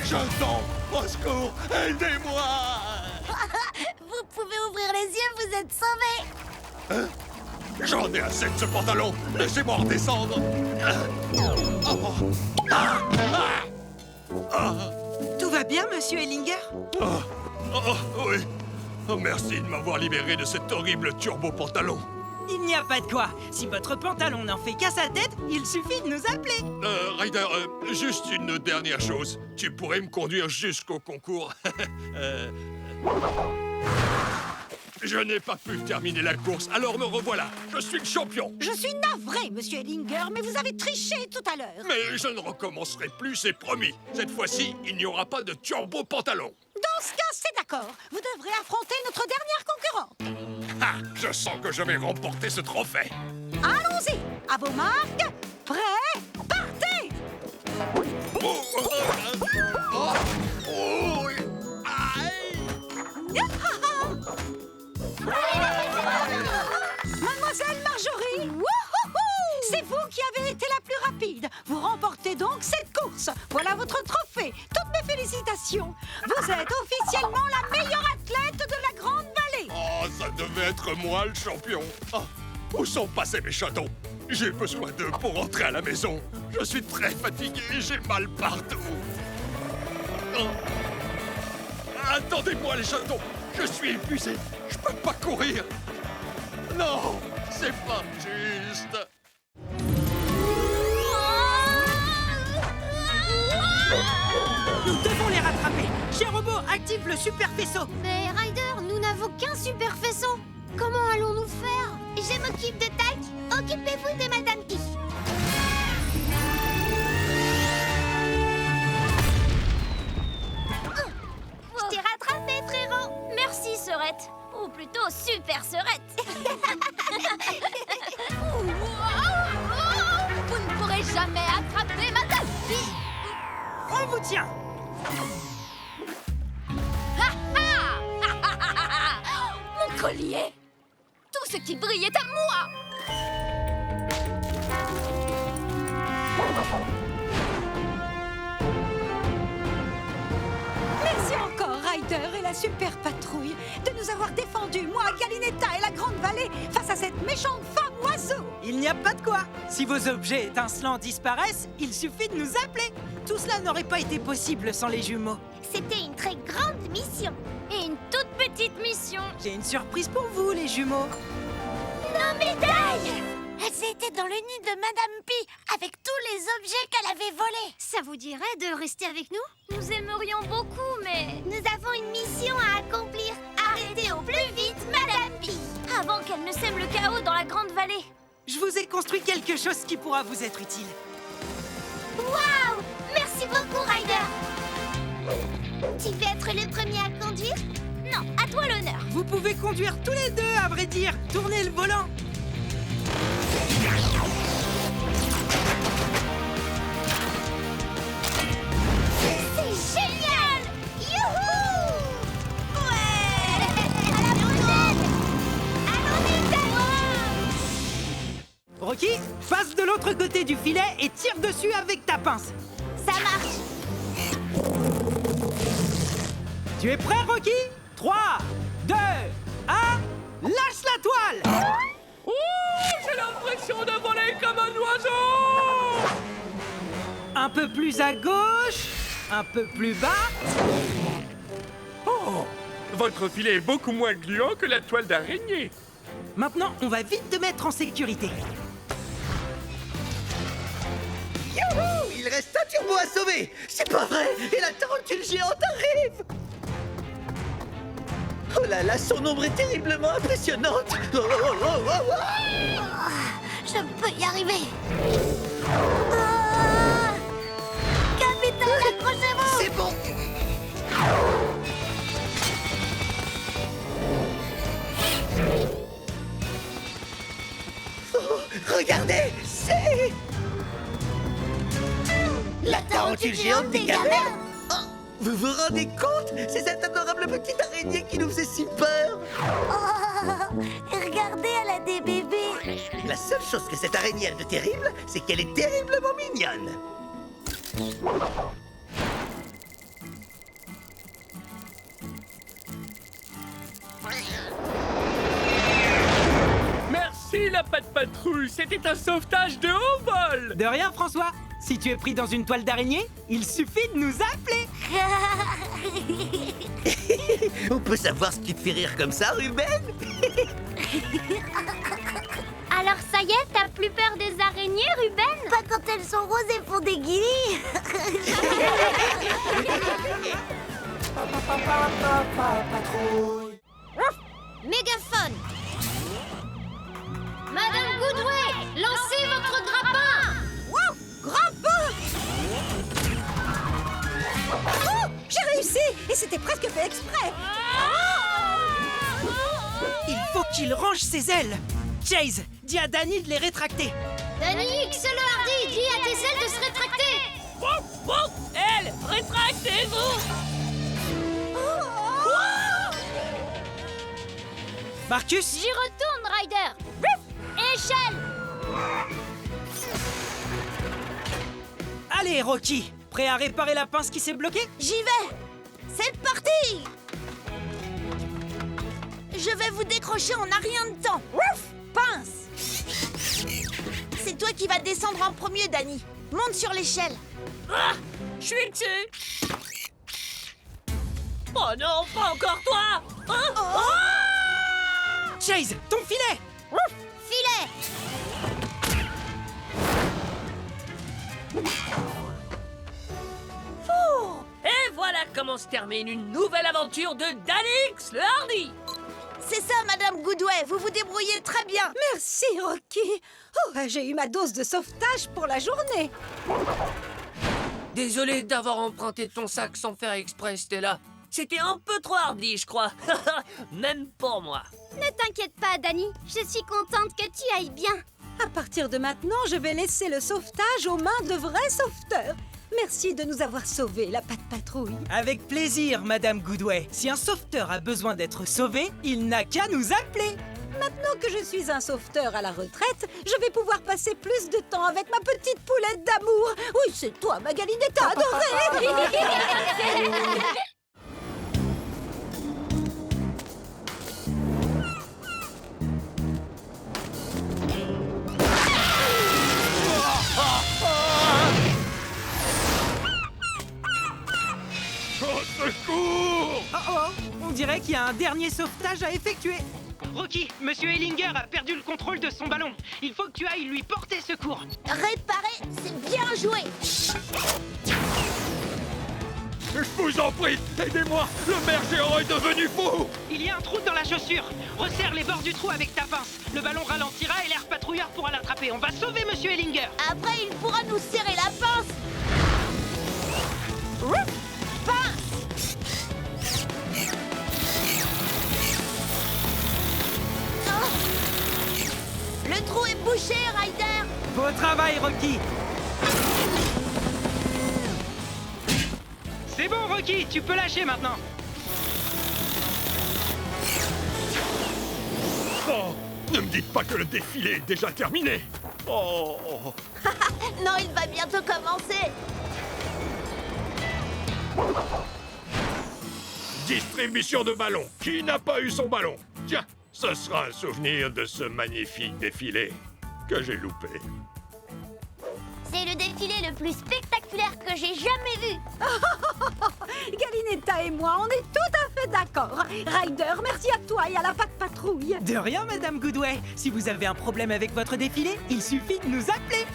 Speaker 4: Je tombe. Au secours. Aidez-moi.
Speaker 2: Vous pouvez ouvrir les yeux, vous êtes sauvés.
Speaker 4: J'en ai assez de ce pantalon. Laissez-moi redescendre.
Speaker 3: Tout va bien, Monsieur Ellinger?
Speaker 4: Oui. Oh, merci de m'avoir libéré de cet horrible turbo-pantalon.
Speaker 3: Il n'y a pas de quoi. Si votre pantalon n'en fait qu'à sa tête, il suffit de nous appeler.
Speaker 4: Ryder, juste une dernière chose. Tu pourrais me conduire jusqu'au concours. Je n'ai pas pu terminer la course, alors me revoilà. Je suis le champion.
Speaker 6: Je suis navré, Monsieur Ellinger, mais vous avez triché tout à l'heure.
Speaker 4: Mais je ne recommencerai plus, c'est promis. Cette fois-ci, il n'y aura pas de turbo-pantalon.
Speaker 6: Dans ce cas, c'est d'accord. Vous devrez affronter notre dernière concurrente.
Speaker 4: Ah, je sens que je vais remporter ce trophée.
Speaker 6: Allons-y. À vos marques. Prêts? Partez!
Speaker 4: Oui. Aïe.
Speaker 6: Mademoiselle Marjorie, wouhouhou! C'est vous qui avez été la plus rapide. Vous remportez donc cette course. Voilà votre trophée. Toutes mes félicitations. Vous êtes officiellement la meilleure athlète de la Grande Vallée.
Speaker 4: Oh, ça devait être moi le champion. Oh, où sont passés mes chatons? J'ai besoin d'eux pour rentrer à la maison. Je suis très fatigué, j'ai mal partout. Oh. Attendez-moi les chatons. Je suis épuisé. Je peux pas courir. Non, c'est pas juste.
Speaker 3: Nous devons les rattraper. Cher robot, active le super faisceau.
Speaker 2: Mais Ryder, nous n'avons qu'un super faisceau. Comment allons-nous faire? Je m'occupe de Tac. Occupez-vous de Madame Pi.
Speaker 1: Je t'ai rattrapé, frérot. Merci, Sœurette. Ou plutôt, super Sœurette. Vous ne pourrez jamais attraper Madame Pi.
Speaker 3: On vous tient.
Speaker 1: Mon collier. Tout ce qui brille est à moi.
Speaker 6: Merci encore, Ryder et la super patrouille, de nous avoir défendus, moi, Galinetta et la Grande Vallée, face à cette méchante femme oiseau.
Speaker 3: Il n'y a pas de quoi. Si vos objets étincelants disparaissent, il suffit de nous appeler. Tout cela n'aurait pas été possible sans les jumeaux.
Speaker 2: C'était une très grande mission.
Speaker 1: Et une toute petite mission.
Speaker 3: J'ai une surprise pour vous, les jumeaux.
Speaker 2: Nos médailles! Elles étaient dans le nid de Madame Pi, avec tous les objets qu'elle avait volés. Ça vous dirait de rester avec nous?
Speaker 1: Nous aimerions beaucoup, mais...
Speaker 2: Nous avons une mission à accomplir. Arrêtez au plus vite Madame Pi.
Speaker 1: avant qu'elle ne sème le chaos dans la Grande Vallée.
Speaker 3: Je vous ai construit quelque chose qui pourra vous être utile.
Speaker 2: Waouh! Merci beaucoup, Ryder. Tu veux être le premier à conduire?
Speaker 1: Non, à toi l'honneur.
Speaker 3: Vous pouvez conduire tous les deux, à vrai dire. Tournez le volant.
Speaker 2: C'est génial! Youhou!
Speaker 3: Rocky, passe de l'autre côté du filet et tire dessus avec ta pince.
Speaker 2: Ça marche.
Speaker 3: Tu es prêt, Rocky? 3, 2, 1, lâche la toile!
Speaker 8: Oh, j'ai l'impression de voler comme un oiseau!
Speaker 3: Un peu plus à gauche, un peu plus bas.
Speaker 8: Oh, votre filet est beaucoup moins gluant que la toile d'araignée.
Speaker 3: Maintenant, on va vite te mettre en sécurité.
Speaker 9: Youhou! Il reste un turbo à sauver! C'est pas vrai! Et la tarentule géante arrive! Oh là là, son ombre est terriblement impressionnante! Oh, oh, oh, oh, oh.
Speaker 2: Je peux y arriver. Ah, capitaine, accrochez-vous.
Speaker 9: C'est bon! Oh, regardez! C'est... La tarentule géante des cavernes! Oh, vous vous rendez compte? C'est cette adorable petite araignée qui nous faisait si peur!
Speaker 2: Oh, regardez, elle a des bébés.
Speaker 9: La seule chose que cette araignée a de terrible, c'est qu'elle est terriblement mignonne!
Speaker 8: Merci la patte patrouille, c'était un sauvetage de haut vol.
Speaker 3: De rien, François. Si tu es pris dans une toile d'araignée, il suffit de nous appeler.
Speaker 9: On peut savoir ce qui te fait rire comme ça, Ruben?
Speaker 2: Alors ça y est, t'as plus peur des araignées, Ruben? Pas quand elles sont roses et font des guillis. Mégaphone.
Speaker 1: Madame Goodway, lancez votre grappin!
Speaker 6: Wow! Grappin! Oh! J'ai réussi! Et c'était presque fait exprès!
Speaker 3: Il faut qu'il range ses ailes. Chase, dis à Danny de les rétracter.
Speaker 1: Danny, X le hardi, dis à tes ailes de se rétracter!
Speaker 7: Wouf, wouf. Elle, rétractez-vous!
Speaker 3: Marcus,
Speaker 1: J'y retourne, Ryder! Échelle!
Speaker 3: allez, Rocky. Prêt à réparer la pince qui s'est bloquée?
Speaker 2: J'y vais. C'est parti. Je vais vous décrocher en un rien de temps. Ouf! Pince. C'est toi qui vas descendre en premier, Danny. Monte sur l'échelle.
Speaker 7: Ah, je suis dessus. Oh non, pas encore toi. Hein?
Speaker 3: Chase, ton filet!
Speaker 2: Filet.
Speaker 7: Et voilà comment se termine une nouvelle aventure de Danny le Hardy.
Speaker 2: C'est ça, Madame Goodway. Vous vous débrouillez très bien.
Speaker 6: Merci, Rocky! Oh, j'ai eu ma dose de sauvetage pour la journée!
Speaker 7: Désolé d'avoir emprunté ton sac sans faire exprès, Stella. C'était un peu trop hardi, je crois. Même pour moi.
Speaker 1: Ne t'inquiète pas, Danny. Je suis contente que tu ailles bien.
Speaker 6: À partir de maintenant, je vais laisser le sauvetage aux mains de vrais sauveteurs. Merci de nous avoir sauvés, la patte patrouille.
Speaker 3: Avec plaisir, Madame Goodway. Si un sauveteur a besoin d'être sauvé, il n'a qu'à nous appeler.
Speaker 6: Maintenant que je suis un sauveteur à la retraite, je vais pouvoir passer plus de temps avec ma petite poulette d'amour. Oui, c'est toi, Magalinetta adorée.
Speaker 4: Au secours!
Speaker 3: Oh oh, on dirait qu'il y a un dernier sauvetage à effectuer. Rocky, Monsieur Ellinger a perdu le contrôle de son ballon. Il faut que tu ailles lui porter secours.
Speaker 2: Réparer, c'est bien joué.
Speaker 4: Je vous en prie, aidez-moi! Le maire géant est devenu fou!
Speaker 3: Il y a un trou dans la chaussure. Resserre les bords du trou avec ta pince. Le ballon ralentira et l'air patrouilleur pourra l'attraper. On va sauver Monsieur Ellinger.
Speaker 2: Après, il pourra nous serrer la pince. Ouf! Pince. Oh. Le trou est bouché, Ryder.
Speaker 3: Beau travail, Rocky. C'est bon, Rocky, tu peux lâcher maintenant.
Speaker 4: Oh, ne me dites pas que le défilé est déjà terminé! Oh.
Speaker 2: Non, il va bientôt commencer.
Speaker 4: Distribution de ballons. Qui n'a pas eu son ballon? Tiens, ce sera un souvenir de ce magnifique défilé que j'ai loupé.
Speaker 2: C'est le défilé le plus spectaculaire que j'ai jamais vu.
Speaker 6: Galinetta et moi, on est tout à fait d'accord. Ryder, merci à toi et à la Pat Patrouille.
Speaker 3: De rien, Madame Goodway. Si vous avez un problème avec votre défilé, il suffit de nous appeler.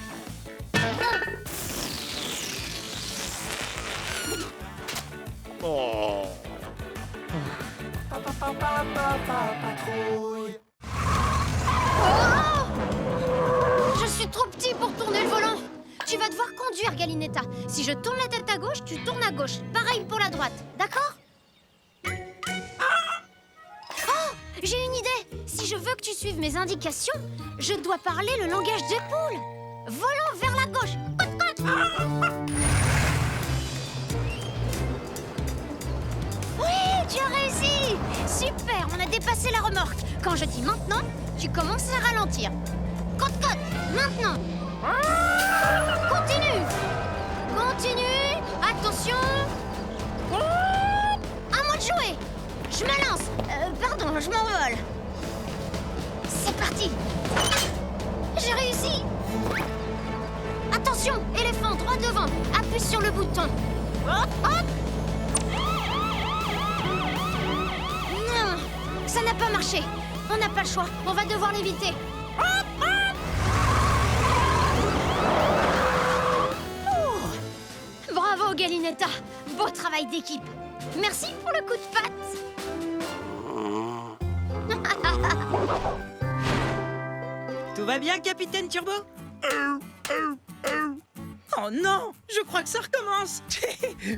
Speaker 4: Oh.
Speaker 2: Je suis trop petit pour tourner le volant. Tu vas devoir conduire, Galinetta. Si je tourne la tête à gauche, tu tournes à gauche. Pareil pour la droite, d'accord? Oh, j'ai une idée. Si je veux que tu suives mes indications, je dois parler le langage des poules. Volant vers la gauche. Cote, cote. Oui, tu as réussi. Super, on a dépassé la remorque. Quand je dis maintenant, tu commences à ralentir. Cote, cote, maintenant. Continue. Continue. Attention. À moi de jouer. Je me lance. Pardon, je m'envole. C'est parti. J'ai réussi. Attention, éléphant, droit devant. Appuie sur le bouton. Hop, hop. Non, ça n'a pas marché. On n'a pas le choix. On va devoir l'éviter. Hop, hop. Oh. Bravo, Galinetta. Beau travail d'équipe. Merci pour le coup de patte.
Speaker 3: Tout va bien, Capitaine Turbo? Oh non, je crois que ça recommence.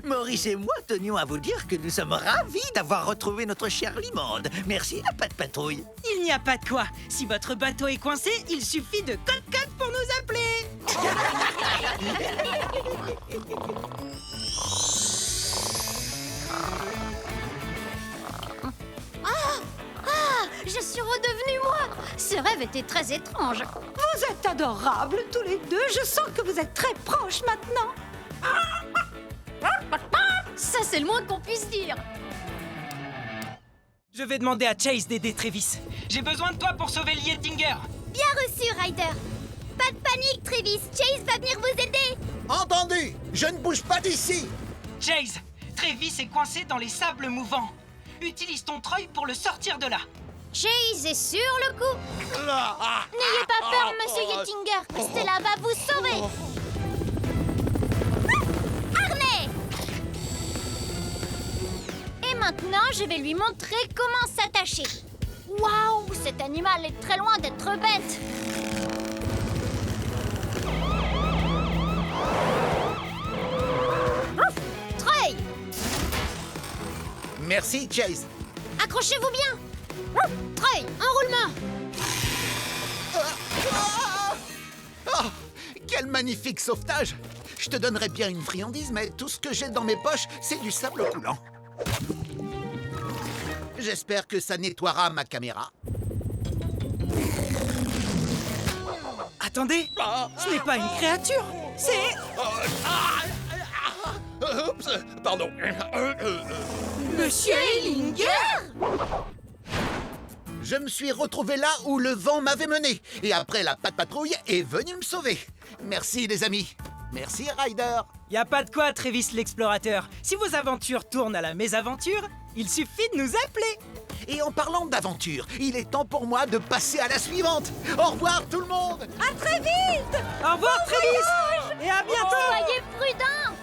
Speaker 9: Maurice et moi tenions à vous dire que nous sommes ravis d'avoir retrouvé notre chère Limonde. Merci, la Pat Patrouille.
Speaker 3: Il n'y a pas de quoi. Si votre bateau est coincé, il suffit de code pour nous appeler.
Speaker 2: Je suis redevenue moi. Ce rêve était très étrange.
Speaker 6: Vous êtes adorables tous les deux. Je sens que vous êtes très proches maintenant.
Speaker 2: Ça, c'est le moins qu'on puisse dire.
Speaker 3: Je vais demander à Chase d'aider Travis. J'ai besoin de toi pour sauver le Yettinger.
Speaker 2: Bien reçu, Ryder. Pas de panique, Travis. Chase va venir vous aider.
Speaker 5: Entendu. Je ne bouge pas d'ici.
Speaker 3: Chase, Travis est coincé dans les sables mouvants. Utilise ton treuil pour le sortir de là.
Speaker 2: Chase est sur le coup. N'ayez pas peur, Monsieur Yettinger. Stella va vous sauver. Harnais. Et maintenant, je vais lui montrer comment s'attacher. Waouh, cet animal est très loin d'être bête. Treuil.
Speaker 5: Merci, Chase.
Speaker 2: Accrochez-vous bien. Treuil, enroulement.
Speaker 5: Oh, quel magnifique sauvetage. Je te donnerais bien une friandise, mais tout ce que j'ai dans mes poches, c'est du sable coulant. J'espère que ça nettoiera ma caméra.
Speaker 3: Attendez, ce n'est pas une créature, c'est...
Speaker 4: Oups, pardon.
Speaker 3: Monsieur Ellinger.
Speaker 5: Je me suis retrouvé là où le vent m'avait mené. Et après, la Pat Patrouille est venue me sauver. Merci, les amis. Merci, Ryder.
Speaker 3: Y a pas de quoi, Travis l'explorateur. Si vos aventures tournent à la mésaventure, il suffit de nous appeler.
Speaker 5: Et en parlant d'aventure, il est temps pour moi de passer à la suivante. Au revoir, tout le monde.
Speaker 6: À très vite.
Speaker 3: Au revoir, Travis. Et à bientôt.
Speaker 2: Soyez prudents.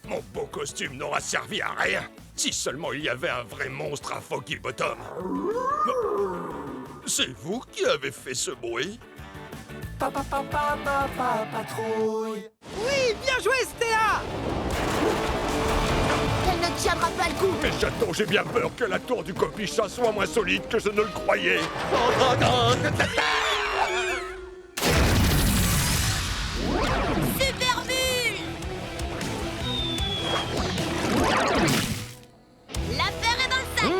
Speaker 4: Mon beau costume n'aura servi à rien. Si seulement il y avait un vrai monstre à Foggy Bottom. C'est vous qui avez fait ce bruit?
Speaker 9: Patrouille.
Speaker 3: Oui, bien joué, Stella.
Speaker 2: Elle ne tiendra pas le coup.
Speaker 4: Mais j'attends, j'ai bien peur que la tour du Copichat soit moins solide que je ne le croyais.
Speaker 2: Super bulle. L'affaire est dans le sac.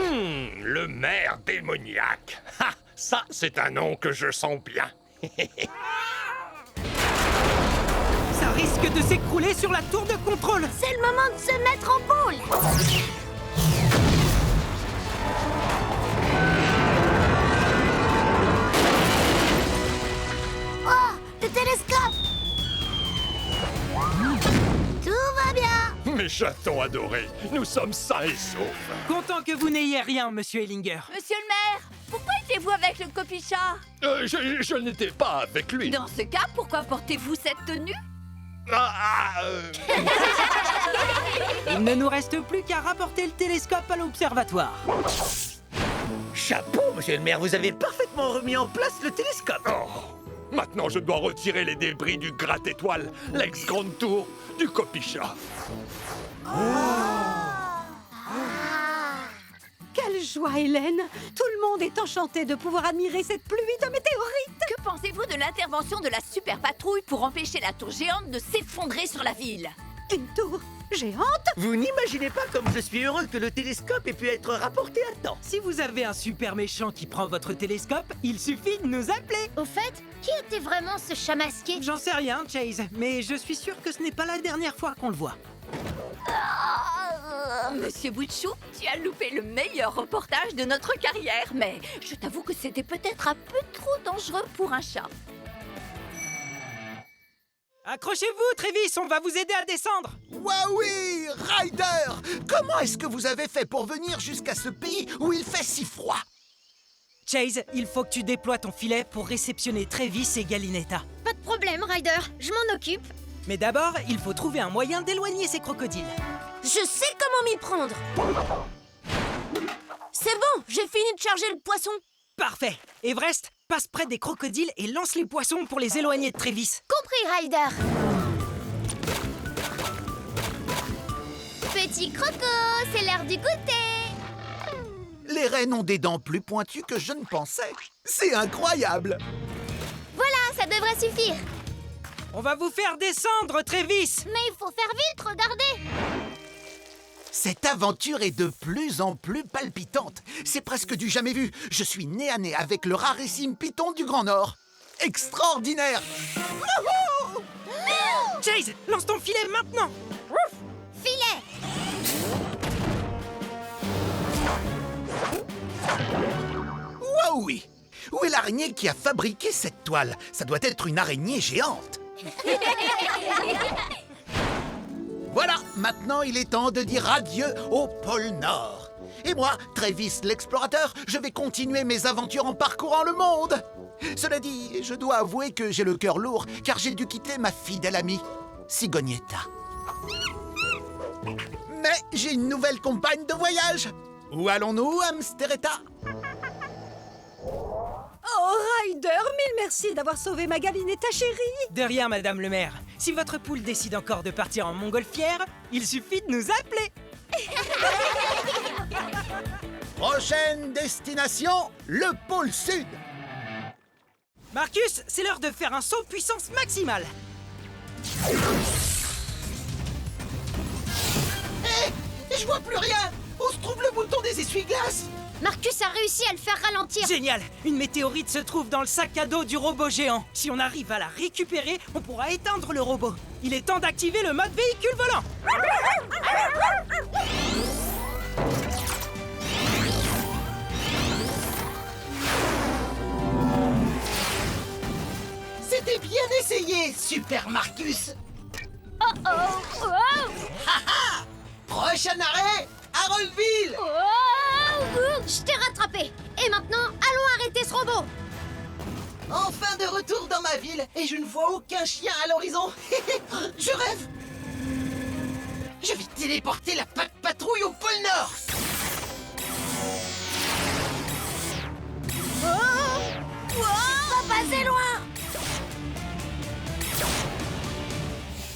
Speaker 4: Le maire démoniaque. Ha! Ça, c'est un nom que je sens bien.
Speaker 3: Ça risque de s'écrouler sur la tour de contrôle.
Speaker 2: C'est le moment de se mettre en boule. Oh, le télescope. Tout va bien.
Speaker 4: Mes chatons adorés, nous sommes sains et saufs.
Speaker 3: Content que vous n'ayez rien, monsieur Ellinger.
Speaker 1: Monsieur le maire, pourquoi étiez-vous avec le copichat?
Speaker 4: Je n'étais pas avec lui.
Speaker 1: Dans ce cas, pourquoi portez-vous cette tenue?
Speaker 3: Il ne nous reste plus qu'à rapporter le télescope à l'observatoire.
Speaker 9: Chapeau, monsieur le maire, vous avez parfaitement remis en place le télescope.
Speaker 4: Oh, maintenant, je dois retirer les débris du gratte-étoile, l'ex-grande tour du copichat.
Speaker 6: Quelle joie, Hélène! Tout le monde est enchanté de pouvoir admirer cette pluie de météorites!
Speaker 1: Que pensez-vous de l'intervention de la super patrouille pour empêcher la tour géante de s'effondrer sur la ville?
Speaker 6: Une tour géante?
Speaker 9: Vous n'imaginez pas comme je suis heureux que le télescope ait pu être rapporté à temps.
Speaker 3: Si vous avez un super méchant qui prend votre télescope, il suffit de nous appeler.
Speaker 2: Au fait, qui était vraiment ce chat masqué?
Speaker 3: J'en sais rien, Chase, mais je suis sûr que ce n'est pas la dernière fois qu'on le voit.
Speaker 1: Monsieur Bouchou, tu as loupé le meilleur reportage de notre carrière, mais je t'avoue que c'était peut-être un peu trop dangereux pour un chat.
Speaker 3: Accrochez-vous, Travis, on va vous aider à descendre.
Speaker 5: Waouh, Ryder! Comment est-ce que vous avez fait pour venir jusqu'à ce pays où il fait si froid?
Speaker 3: Chase, il faut que tu déploies ton filet pour réceptionner Travis et Galinetta.
Speaker 2: Pas de problème, Ryder, je m'en occupe.
Speaker 3: Mais d'abord, il faut trouver un moyen d'éloigner ces crocodiles.
Speaker 2: Je sais comment m'y prendre. C'est bon, j'ai fini de charger le poisson.
Speaker 3: Parfait. Everest, passe près des crocodiles et lance les poissons pour les éloigner de Travis.
Speaker 2: Compris, Ryder. Petit croco, c'est l'heure du goûter.
Speaker 5: Les rennes ont des dents plus pointues que je ne pensais. C'est incroyable!
Speaker 2: Voilà, ça devrait suffire.
Speaker 3: On va vous faire descendre, Travis.
Speaker 2: Mais il faut faire vite, regardez.
Speaker 5: Cette aventure est de plus en plus palpitante. C'est presque du jamais vu. Je suis nez à nez avec le rarissime python du Grand Nord. Extraordinaire! Wouhou!
Speaker 3: Chase, lance ton filet maintenant.
Speaker 2: Filet.
Speaker 5: Waouh, oui! Où est l'araignée qui a fabriqué cette toile? Ça doit être une araignée géante. Voilà, maintenant il est temps de dire adieu au pôle Nord. Et moi, Travis l'explorateur, je vais continuer mes aventures en parcourant le monde. Cela dit, je dois avouer que j'ai le cœur lourd, car j'ai dû quitter ma fidèle amie, Cigonietta. Mais j'ai une nouvelle compagne de voyage. Où allons-nous, Hamsteretta?
Speaker 6: Oh, Ryder, mille merci d'avoir sauvé ma Galinetta chérie!
Speaker 3: De rien, madame le maire. Si votre poule décide encore de partir en montgolfière, il suffit de nous appeler.
Speaker 5: Prochaine destination, le pôle Sud.
Speaker 3: Marcus, c'est l'heure de faire un saut puissance maximale.
Speaker 9: Hé, je vois plus rien. Où se trouve le bouton des essuie-glaces?
Speaker 2: Marcus a réussi à le faire ralentir.
Speaker 3: Génial! Une météorite se trouve dans le sac à dos du robot géant. Si on arrive à la récupérer, on pourra éteindre le robot. Il est temps d'activer le mode véhicule volant.
Speaker 9: C'était bien essayé, Super Marcus.
Speaker 2: Oh.
Speaker 9: Prochain arrêt, Haroldville.
Speaker 2: Je t'ai rattrapé. Et maintenant, allons arrêter ce robot.
Speaker 9: Enfin de retour dans ma ville, et je ne vois aucun chien à l'horizon. Je rêve. Je vais téléporter la patrouille au pôle Nord.
Speaker 2: Pas passer loin.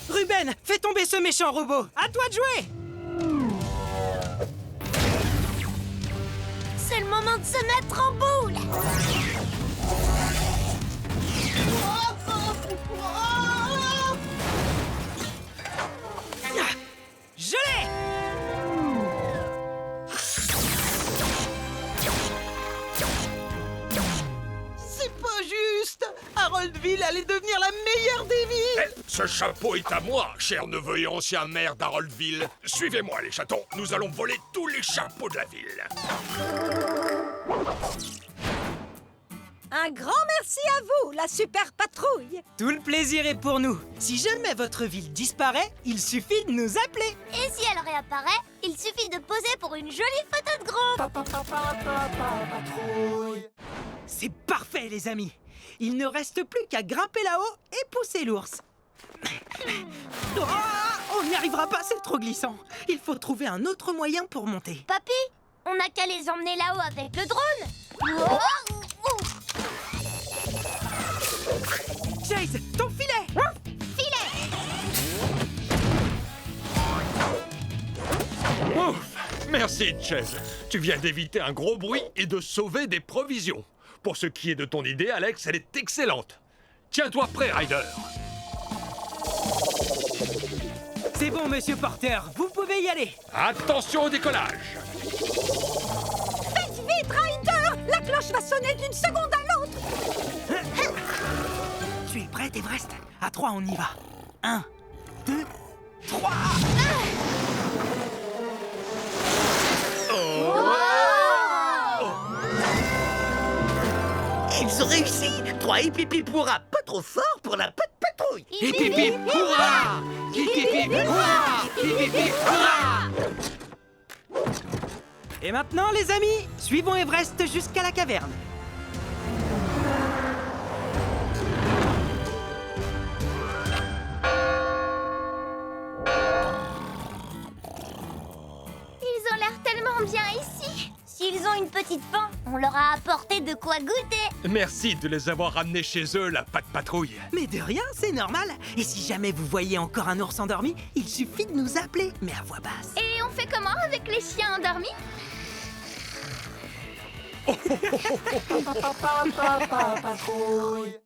Speaker 3: Ruben, fais tomber ce méchant robot. À toi de jouer.
Speaker 2: C'est le moment de se mettre en boule.
Speaker 3: Je l'ai. ville allait devenir la meilleure des villes.
Speaker 4: Eh, ce chapeau est à moi, cher neveu et ancien maire d'Haroldville. Suivez-moi, les chatons. Nous allons voler tous les chapeaux de la ville.
Speaker 6: Un grand merci à vous, la super patrouille.
Speaker 3: Tout le plaisir est pour nous. Si jamais votre ville disparaît, il suffit de nous appeler.
Speaker 2: Et si elle réapparaît, il suffit de poser pour une jolie photo de groupe.
Speaker 3: C'est parfait, les amis. Il ne reste plus qu'à grimper là-haut et pousser l'ours. Ah, on n'y arrivera pas, c'est trop glissant. Il faut trouver un autre moyen pour monter.
Speaker 2: Papy, on n'a qu'à les emmener là-haut avec le drone. Oh,
Speaker 3: Chase, ton filet!
Speaker 4: Ouf! Merci, Chase. Tu viens d'éviter un gros bruit et de sauver des provisions. Pour ce qui est de ton idée, Alex, elle est excellente. Tiens-toi prêt, Ryder.
Speaker 3: C'est bon, monsieur Porter, vous pouvez y aller.
Speaker 4: Attention au décollage.
Speaker 6: Faites vite, Ryder! La cloche va sonner d'une seconde à l'autre.
Speaker 3: Tu es prête, Everest? À 3, on y va. 1, 2, 3.
Speaker 9: Ils ont réussi. 3 hip pourra. Pas trop fort pour la patrouille.
Speaker 3: Hip hip hip, hurrah! Hip hip hip, hurrah! Hip hip hip, hurrah! Et maintenant, les amis, suivons Everest jusqu'à la caverne.
Speaker 2: ils ont l'air tellement bien ici. S'ils ont une petite faim, on leur a apporté de quoi goûter.
Speaker 4: Merci de les avoir ramenés chez eux, la patrouille.
Speaker 3: Mais de rien, c'est normal. Et si jamais vous voyez encore un ours endormi, il suffit de nous appeler, mais à voix basse.
Speaker 1: Et on fait comment avec les chiens endormis?
Speaker 8: Patrouille.